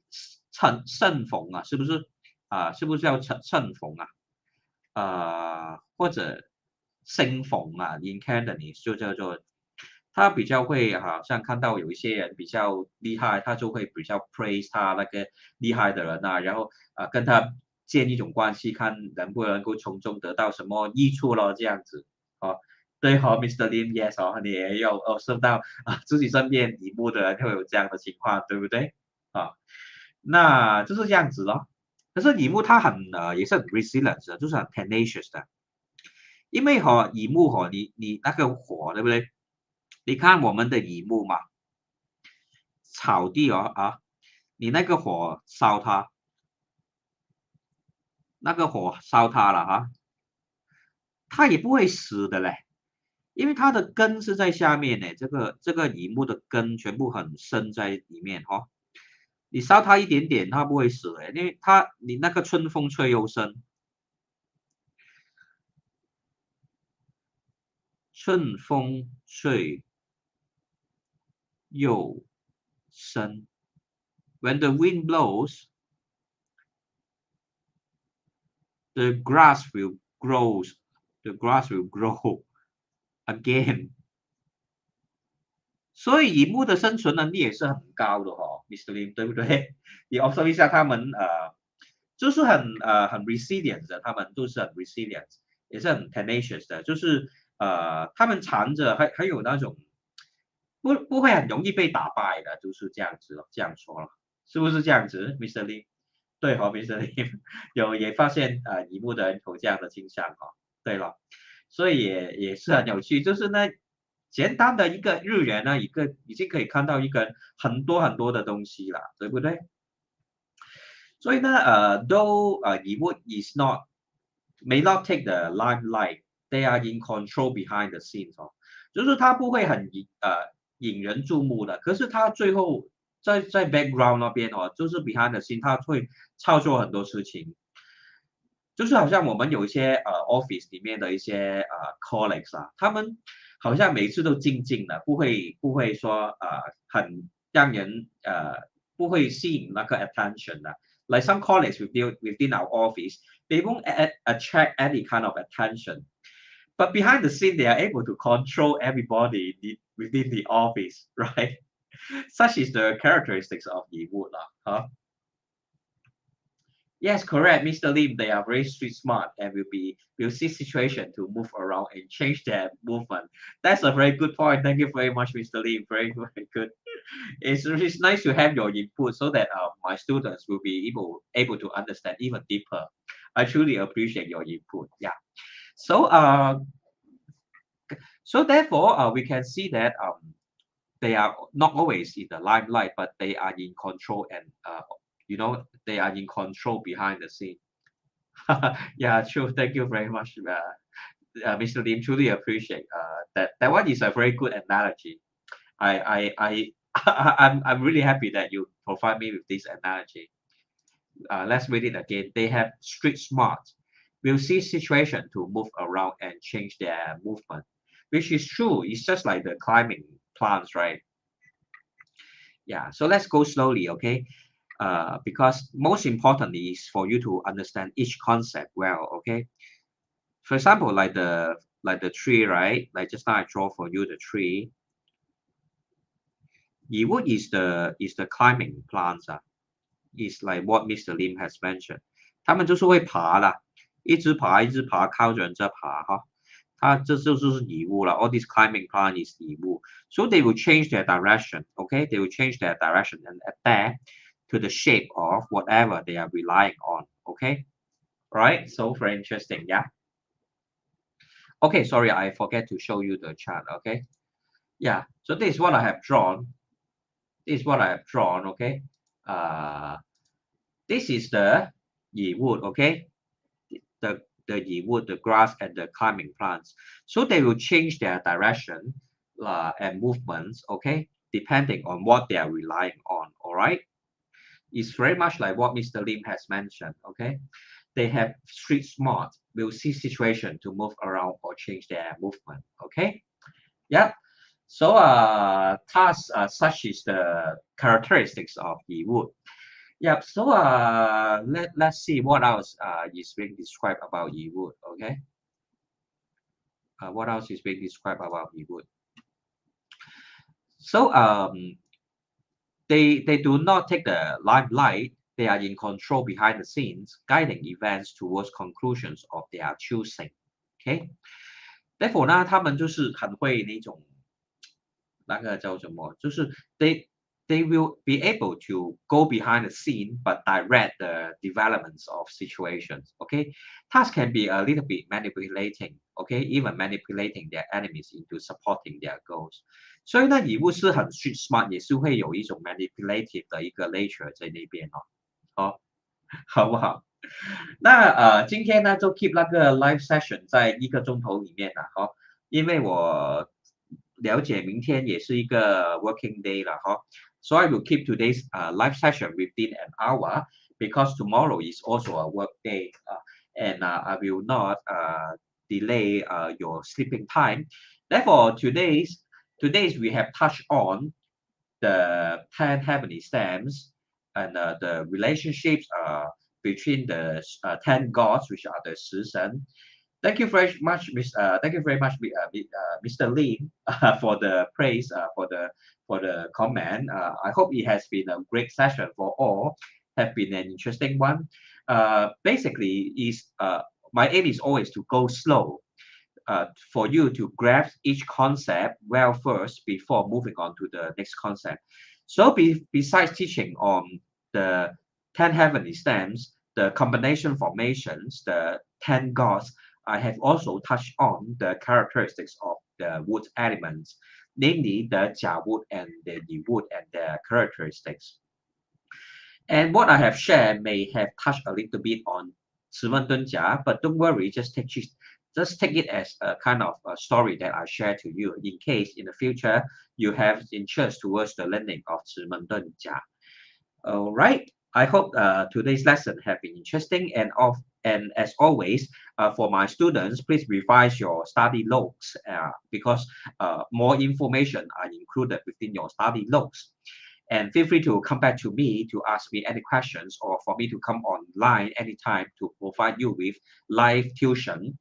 衬缝啊，是不是是不是叫衬缝啊？或者生缝啊 in Cantonese 就叫做他比较会好像看到有一些人比较厉害，他就会比较 praise 他那个厉害的人啊，然后跟他建一种关系，看能不能够从中得到什么益处咯，这样子哦。对哦，Mr. Lim yes 哦，你也有受到自己身边乙木的人会有这样的情况，对不对啊？那就是这样子咯。可是乙木他也是很 resilient 的，就是很 tenacious 的，因为乙木你那个火对不对？你看我们的乙木嘛，草地你那个火烧它，那个火烧它了它也不会死的嘞，因为它的根是在下面呢，这个乙木的根全部很深在里面你烧它一点点，它不会死的，因为你那个春风吹又生，春风吹又生。When the wind blows, the grass will grow. The grass will grow again. 所以乙木的生存能力也是很高的Mr. Lim 对不对？你 observe 一下他们就是很resilient 的，他们都是很 resilient， 也是很 tenacious 的，就是他们藏着还有那种不会很容易被打败的，就是这样子了，这样说了，是不是这样子 ，Mr. Lim？对Mr. Lim 也发现乙木的人有这样的倾向对了，所以也是很有趣，就是呢。简单的一个日元呢，已经可以看到一个很多的东西了，对不对？所以呢，though Yiwu is not may not take the limelight, they are in control behind the scenes 就是他不会很引人注目的，可是他最后在 background 那边就是 behind the scene，他会操作很多事情。就是好像我们有一些office 里面的一些colleagues 他们好像每次都静静的，不会说很让人不会吸引那个 attention 的。Like some colleagues within our office, they won't attract any kind of attention. But behind the scene, they are able to control everybody. within the office, right? Such is the characteristics of Yi Wood, huh? Yes, correct, Mr. Lim. They are very street smart and will see situation to move around and change their movement. That's a very good point. Thank you very much, Mr. Lim. Very, very good. It's nice to have your input so that my students will be able to understand even deeper. I truly appreciate your input. Yeah. So so therefore we can see that they are not always in the limelight, but they are in control and they are in control behind the scene. Yeah, true. Thank you very much, Mr. Lim. Truly appreciate that. That one is a very good analogy. I I'm really happy that you provide me with this analogy. Let's read it again. They have street smart. Will see situation to move around and change their movement, which is true. It's just like the climbing plants, right? Yeah. So let's go slowly, okay? Because most importantly is for you to understand each concept well, okay? For example, like the tree, right? Like just now I draw for you the tree. Yiwu is the climbing plants is like what Mr. Lim has mentioned. 他们就是会爬啦，一直爬，一直爬，靠着人在爬哈。它这就是蚁物了。All these climbing plant is 蚁物. So they will change their direction, okay? They will change their direction and adapt to the shape of whatever they are relying on, okay? Right? So very interesting, yeah. Okay, sorry, I forget to show you the chart, okay? Yeah, so this is what I have drawn. This is what I have drawn, okay? This is the Yi wood, okay? The Yi wood, the grass, and the climbing plants. So they will change their direction and movements, okay? Depending on what they are relying on, all right? It's very much like what Mr. Lim has mentioned, okay? They have street smart, will see situation to move around or change their movement, okay? Yeah. So such is the characteristics of the wood. Yeah. So let's see what else is being described about the wood. Okay. What else is being described about the wood? So they do not take the limelight. They are in control behind the scenes, guiding events towards conclusions of their choosing. Okay. Therefore 呢，他们就是很会那种那个叫什么，就是 they will be able to go behind the scene but direct the developments of situations. Okay, tasks can be a little bit manipulating. Okay, even manipulating their enemies into supporting their goals. 所以呢，以物是很 street smart，也是会有一种 manipulative 的一个 nature 在那边哦。好，好不好？那今天呢就 keep 那个 live session 在1个钟头里面了哈，因为我了解明天也是一个 working day 了哈。So I will keep today's live session within an hour because tomorrow is also a work day, and I will not delay your sleeping time. Therefore, today's we have touched on the 10 heavenly stems and the relationships between the 10 gods, which are the 十神. Thank you very much, Mr. Lee, for the praise, for the comment. I hope it has been a great session for all. Have been an interesting one. Basically, my aim is always to go slow, for you to grasp each concept well first before moving on to the next concept. So, besides teaching on the 10 heavenly stems, the combination formations, the 10 gods, I have also touched on the characteristics of the wood elements, namely the Jia wood and the Yi wood and their characteristics. And what I have shared may have touched a little bit on 十问敦家, but don't worry, just take it as a kind of a story that I share to you in case in the future you have interest towards the learning of 十问敦家. All right. I hope today's lesson have been interesting and as always, for my students, please revise your study logs because more information are included within your study logs. And feel free to come back to me to ask me any questions or for me to come online anytime to provide you with live tuition.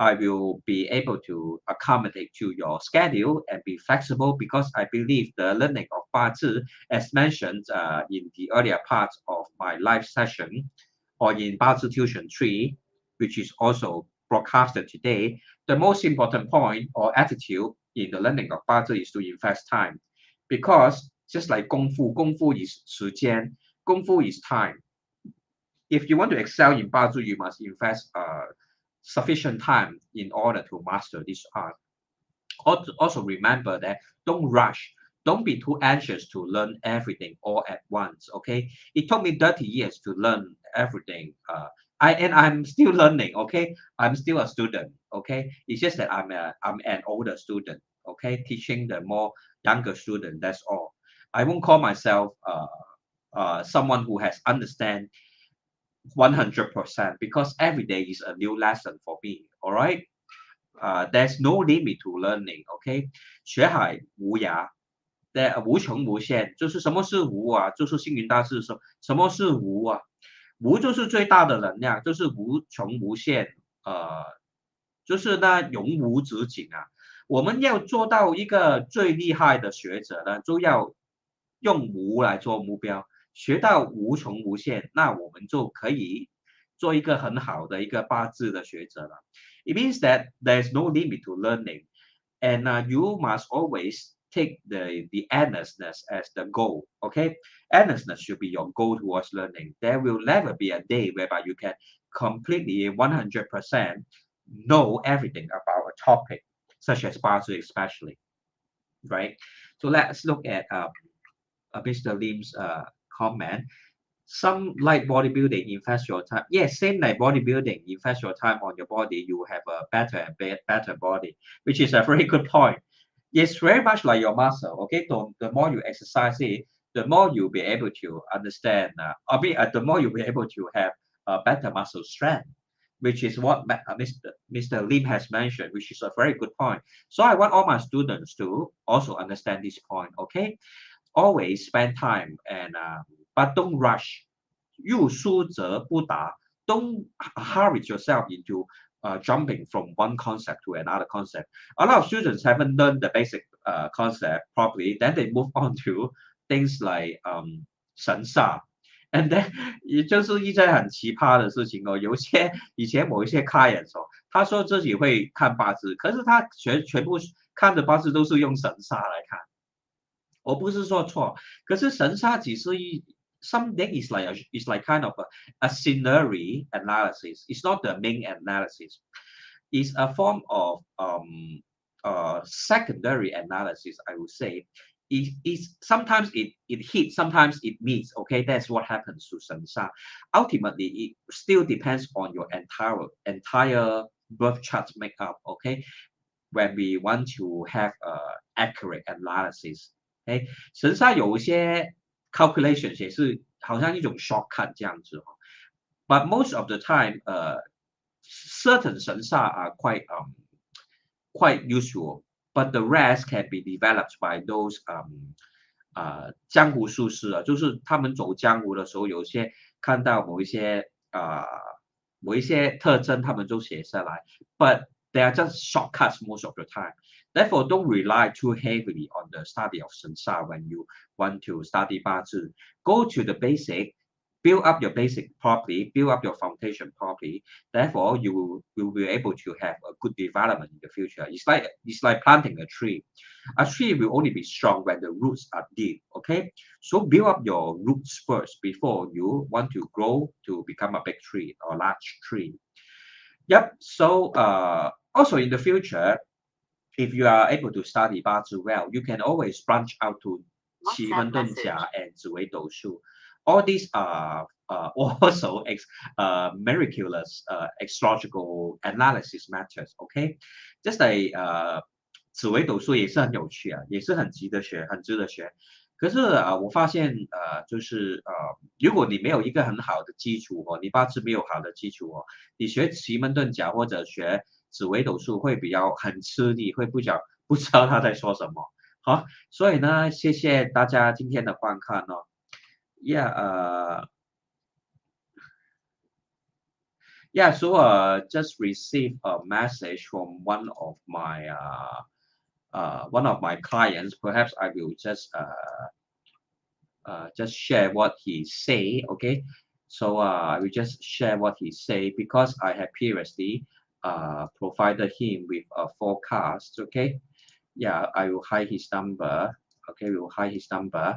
I will be able to accommodate to your schedule and be flexible because I believe the learning of BaZi, as mentioned in the earlier part of my live session, or in BaZi Tuition 3, which is also broadcasted today, the most important point or attitude in the learning of BaZi is to invest time. Because just like 功夫 is 时间, 功夫 is time. If you want to excel in BaZi, you must invest sufficient time in order to master this art. Also remember that don't rush. Don't be too anxious to learn everything all at once. Okay, it took me 30 years to learn everything. I'm still learning. Okay, I'm still a student. Okay, it's just that I'm an older student. Okay, teaching the more younger student. That's all. I won't call myself someone who has understand 100% because every day is a new lesson for me. All right. There's no limit to learning. OK， 学海无涯，无穷无限。就是什么是无啊？就是星云大师说，什么是无啊？无就是最大的能量，就是无穷无限，就是那永无止境啊。我们要做到一个最厉害的学者呢，就要用无来做目标，学到无穷无限，那我们就可以做一个很好的一个8字的学者了。It means that there's no limit to learning, and you must always take the earnestness as the goal. Okay, earnestness should be your goal towards learning. There will never be a day whereby you can completely 100% know everything about a topic, such as BaZi especially, right? So let's look at Mr. Lim's comment. Some like bodybuilding, invest your time. Yes, same like bodybuilding, invest your time on your body. You have a better and better body, which is a very good point. It's very much like your muscle. Okay, the more you exercise it, the more you'll be able to understand. The more you'll be able to have a better muscle strength, which is what Mr. Lim has mentioned, which is a very good point. So I want all my students to also understand this point. Okay, always spend time and but don't rush. 欲速则不达. Don't hurry yourself into jumping from one concept to another concept. A lot of students haven't learned the basic concept properly, then they move on to things like 神煞. And then 也就是一件很奇葩的事情哦。有些以前某一些 clients 哦，他说自己会看八字，可是他全部看的八字都是用神煞来看。我不是说错，可是神煞只是something is like kind of a scenery analysis. It's not the main analysis. It's a form of secondary analysis, I would say. Sometimes it hits, sometimes it meets. Okay, that's what happens to Sansa. Ultimately, it still depends on your entire birth chart makeup. Okay, when we want to have accurate analysis. Okay, 神煞有一些 calculations 也是好像一种 shortcut 这样子哦。But most of the time, certain 神煞 are quite useful, but the rest can be developed by those 江湖术士啊，就是他们走江湖的时候，有些看到某一些特征，他们就写下来。But they are just shortcuts most of the time. Therefore, don't rely too heavily on the study of Sansa when you want to study BaZi. Go to the basic, build up your basic properly, build up your foundation properly. Therefore, you will be able to have a good development in the future. It's like planting a tree. A tree will only be strong when the roots are deep. Okay, so build up your roots first before you want to grow to become a big tree or large tree. Yep. So also in the future, if you are able to study BaZi well, you can always branch out to 奇门遁甲 and 紫微斗数. All these are also miraculous astrological analysis methods. Okay, just like 紫微斗数也是很有趣啊，也是很值得学，很值得学。可是我发现就是如果你没有一个很好的基础哦，你八字没有好的基础哦，你学奇门遁甲或者学紫微斗数会比较很吃力，会不知道他在说什么。好，所以呢，谢谢大家今天的观看哦。Yeah, Yeah, so just received a message from one of my clients. Perhaps I will just share what he say. Okay, so I will just share what he say because I have previously provided him with a forecast. Okay, yeah, I will hide his number. Okay, we will hide his number.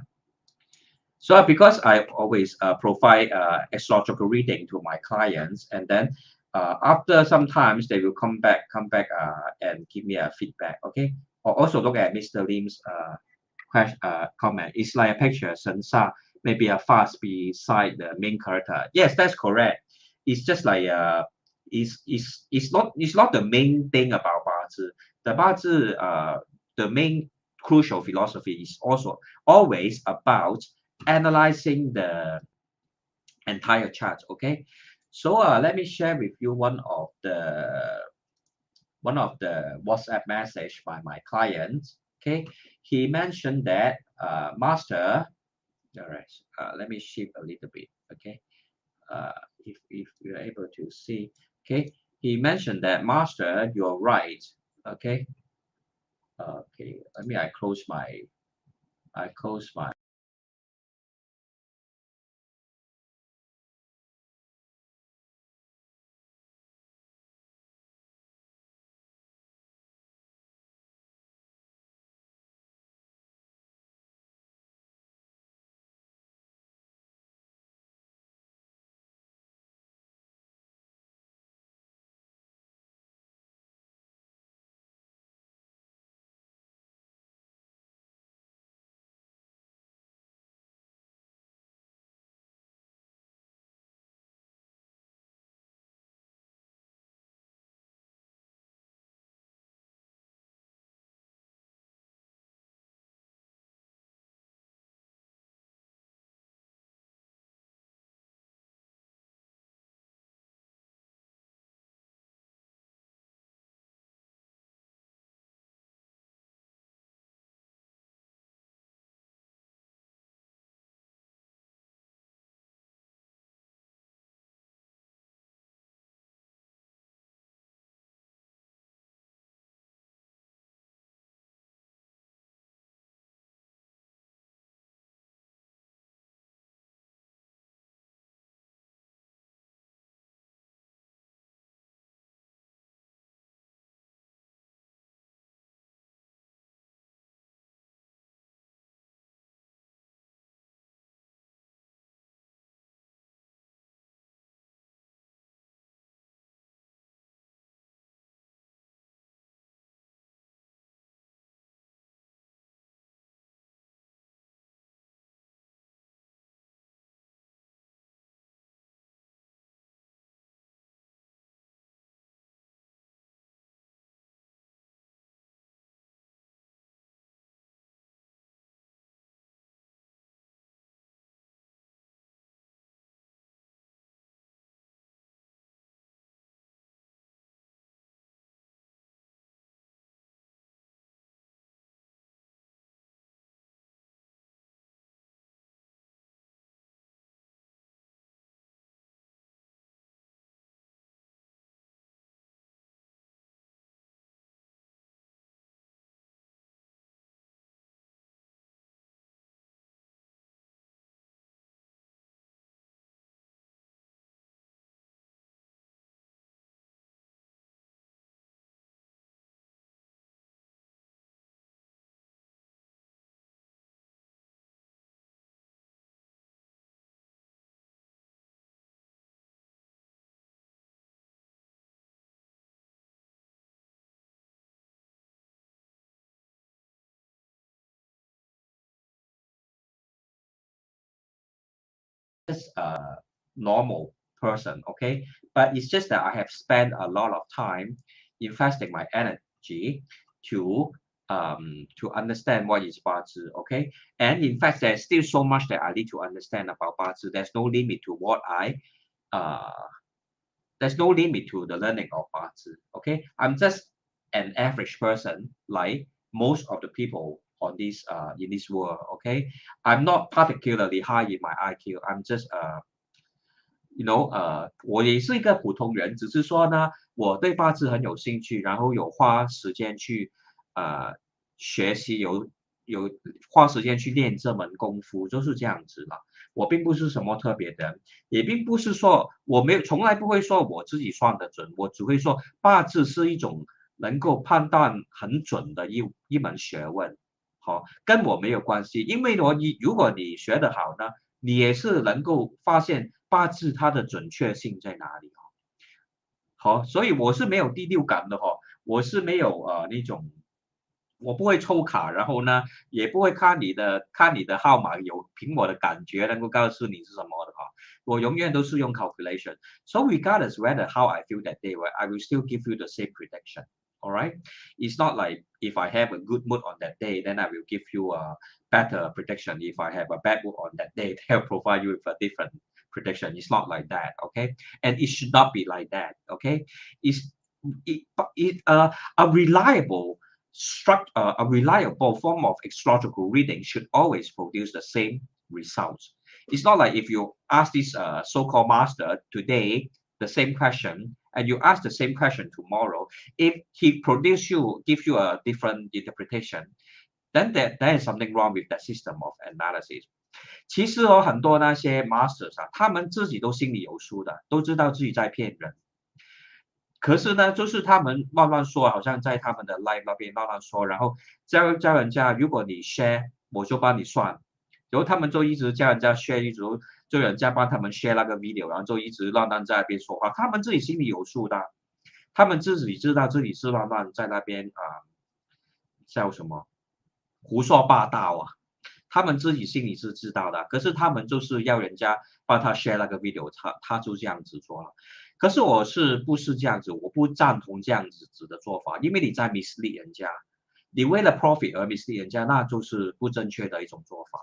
So because I always provide astrological reading to my clients, and then after sometimes they will come back and give me a feedback. Okay, or also look at Mr. Lim's comment. It's like a picture, Sansa, maybe a fast beside the main character. Yes, that's correct. It's just like it's not the main thing about Bazi. The Bazi the main crucial philosophy is also always about analyzing the entire chart. Okay, so let me share with you one of the WhatsApp message by my client. Okay, he mentioned that master. All right, let me shift a little bit. Okay, if we are able to see. Okay, he mentioned that master, you're right. Okay, okay. Let me. I close my. Just a normal person, okay? But it's just that I have spent a lot of time investing my energy to to understand what is Bazi, okay? And in fact, there's still so much that I need to understand about Bazi. Uh there's no limit to the learning of Bazi, okay? I'm just an average person like most of the people on this in this world, okay? I'm not particularly high in my IQ. I'm just 我也是一个普通人，只是说呢，我对八字很有兴趣，然后有花时间去学习，有花时间去练这门功夫，就是这样子了。我并不是什么特别的人，也并不是说我没有从来不会说我自己算得准，我只会说八字是一种能够判断很准的一门学问，好，跟我没有关系，因为如果你学得好呢。你也是能够发现八字它的准确性在哪里好，所以我是没有第六感的我是没有那种，我不会抽卡，然后呢也不会看你的号码，凭我的感觉能够告诉你是什么的我永远都是用 calculation. So regardless whether how I feel that day, I will still give you the same prediction. All right, it's not like if I have a good mood on that day, then I will give you a better prediction. If I have a bad mood on that day, they'll provide you with a different prediction. It's not like that, okay? And it should not be like that, okay? It's a reliable a reliable form of astrological reading should always produce the same results. It's not like if you ask this so-called master today the same question and you ask the same question tomorrow, if he gives you a different interpretation, then there is something wrong with that system of analysis. 其实很多那些 masters 他们自己都心里有数的，都知道自己在骗人。可是呢，就是他们乱乱说，好像在他们的 live 那边乱乱说，然后教人家，如果你 share，我就帮你算。然后他们就一直叫人家 share，一直就人家帮他们 share 那个 video，然后就一直乱乱在那边说话。他们自己心里有数的，他们自己知道自己是乱乱在那边叫什么胡说八道他们自己心里是知道的，可是他们就是要人家帮他 share 那个 video，他就这样子做了。可是我不是这样子，我不赞同这样子的做法，因为你在 mislead 人家，你为了 profit 而 mislead 人家，那就是不正确的一种做法。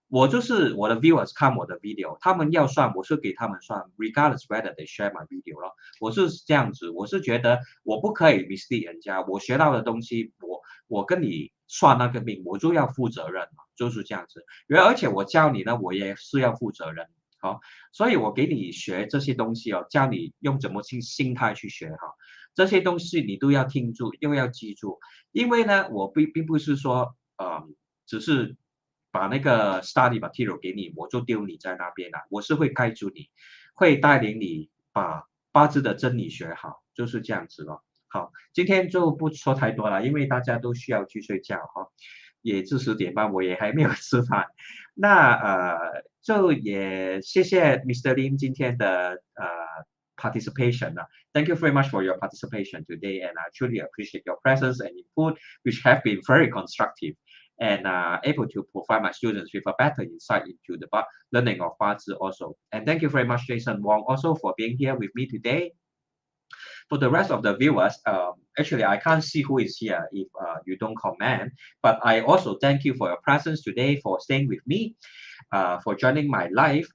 我的 viewers 看我的 video，他们要算，我是给他们算 ，regardless whether they share my video 了。我是这样子，我是觉得我不可以 mislead 人家，我学到的东西，我跟你算那个命，我就要负责任嘛，就是这样子。而且我教你呢，我也是要负责任。好，所以我给你学这些东西教你用怎么心态去学这些东西你都要听住，又要记住。因为呢，我并不是说只是把那个 study material 给你，我就丢你在那边我是会盖住你，会带领你把八字的真理学好，就是这样子了。好，今天就不说太多了，因为大家都需要去睡觉也至10点半，我也还没有吃饭。那就也谢谢 Mr. Lim 今天的participation Thank you very much for your participation today, and I truly appreciate your presence and input, which have been very constructive and able to provide my students with a better insight into the learning of Bazi also. And thank you very much, Jason Wong, also for being here with me today. For the rest of the viewers, actually, I can't see who is here if you don't comment, but I also thank you for your presence today, for staying with me, for joining my live.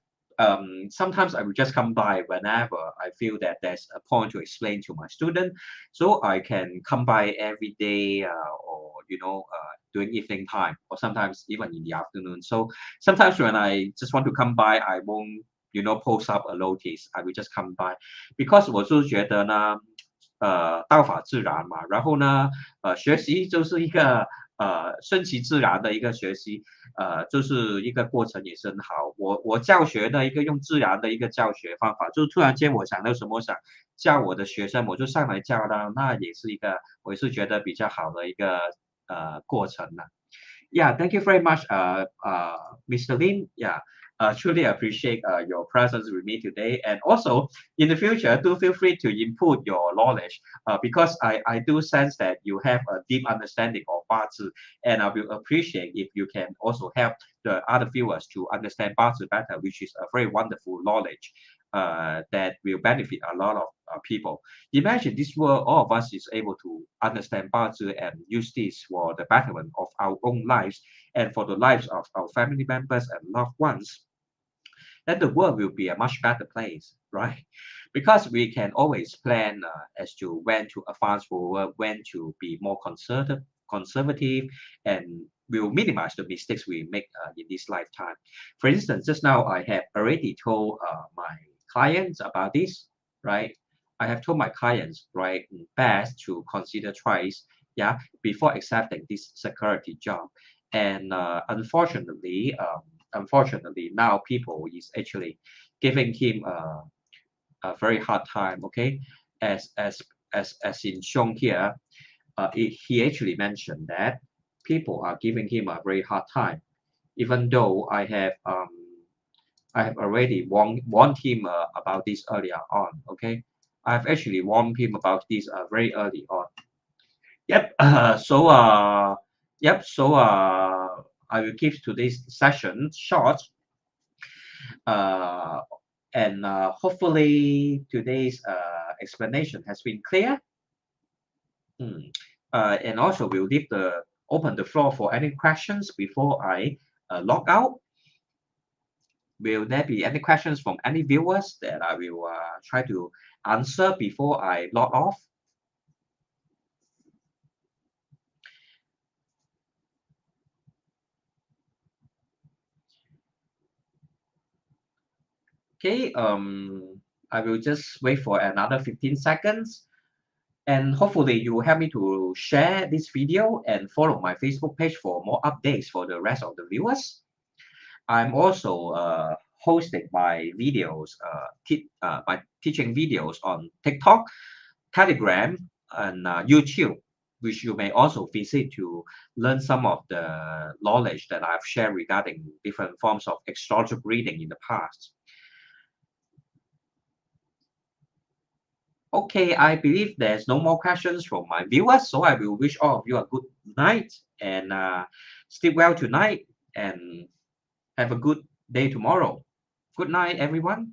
Sometimes I will just come by whenever I feel that there's a point to explain to my student, so I can come by every day or during evening time, or sometimes even in the afternoon. So sometimes when I just want to come by, I won't post up a notice. I will just come by because 我是觉得呢道法自然嘛，然后呢学习就是一个顺其自然的一个学习，就是一个过程也是很好。我教学的一个用自然的一个教学方法，就突然间我想到什么想教我的学生，我就上来教他，那也是一个我也是觉得比较好的一个过程呢。Yeah, thank you very much, Mr. Lin. Yeah, truly appreciate your presence with me today. And also, in the future, do feel free to input your knowledge because I do sense that you have a deep understanding of Bazi, and I will appreciate if you can also help the other viewers to understand Bazi better, which is a very wonderful knowledge that will benefit a lot of people. Imagine this world, all of us is able to understand Bazi and use this for the betterment of our own lives and for the lives of our family members and loved ones. Then the world will be a much better place, right? Because we can always plan as to when to advance forward, when to be more conservative, and will minimize the mistakes we make in this lifetime. For instance, just now I have already told my clients about this, right? I have told my clients, right, best to consider twice, yeah, before accepting this security job. And unfortunately, now people is actually giving him a very hard time. Okay, as as as in shown here, he actually mentioned that people are giving him a very hard time, even though I have already warned him about this earlier on. Okay, I've actually warned him about this very early on. Yep. I will keep today's session short. Uh, and hopefully today's explanation has been clear. Hmm. And also we'll leave open the floor for any questions before I log out. Will there be any questions from any viewers that I will try to answer before I log off? Okay, I will just wait for another 15 seconds. And hopefully you will help me to share this video and follow my Facebook page for more updates for the rest of the viewers. I'm also hosting my videos, my teaching videos on TikTok, Telegram, and YouTube, which you may also visit to learn some of the knowledge that I've shared regarding different forms of astrological reading in the past. Okay, I believe there's no more questions from my viewers, so I will wish all of you a good night and sleep well tonight and have a good day tomorrow. Good night, everyone.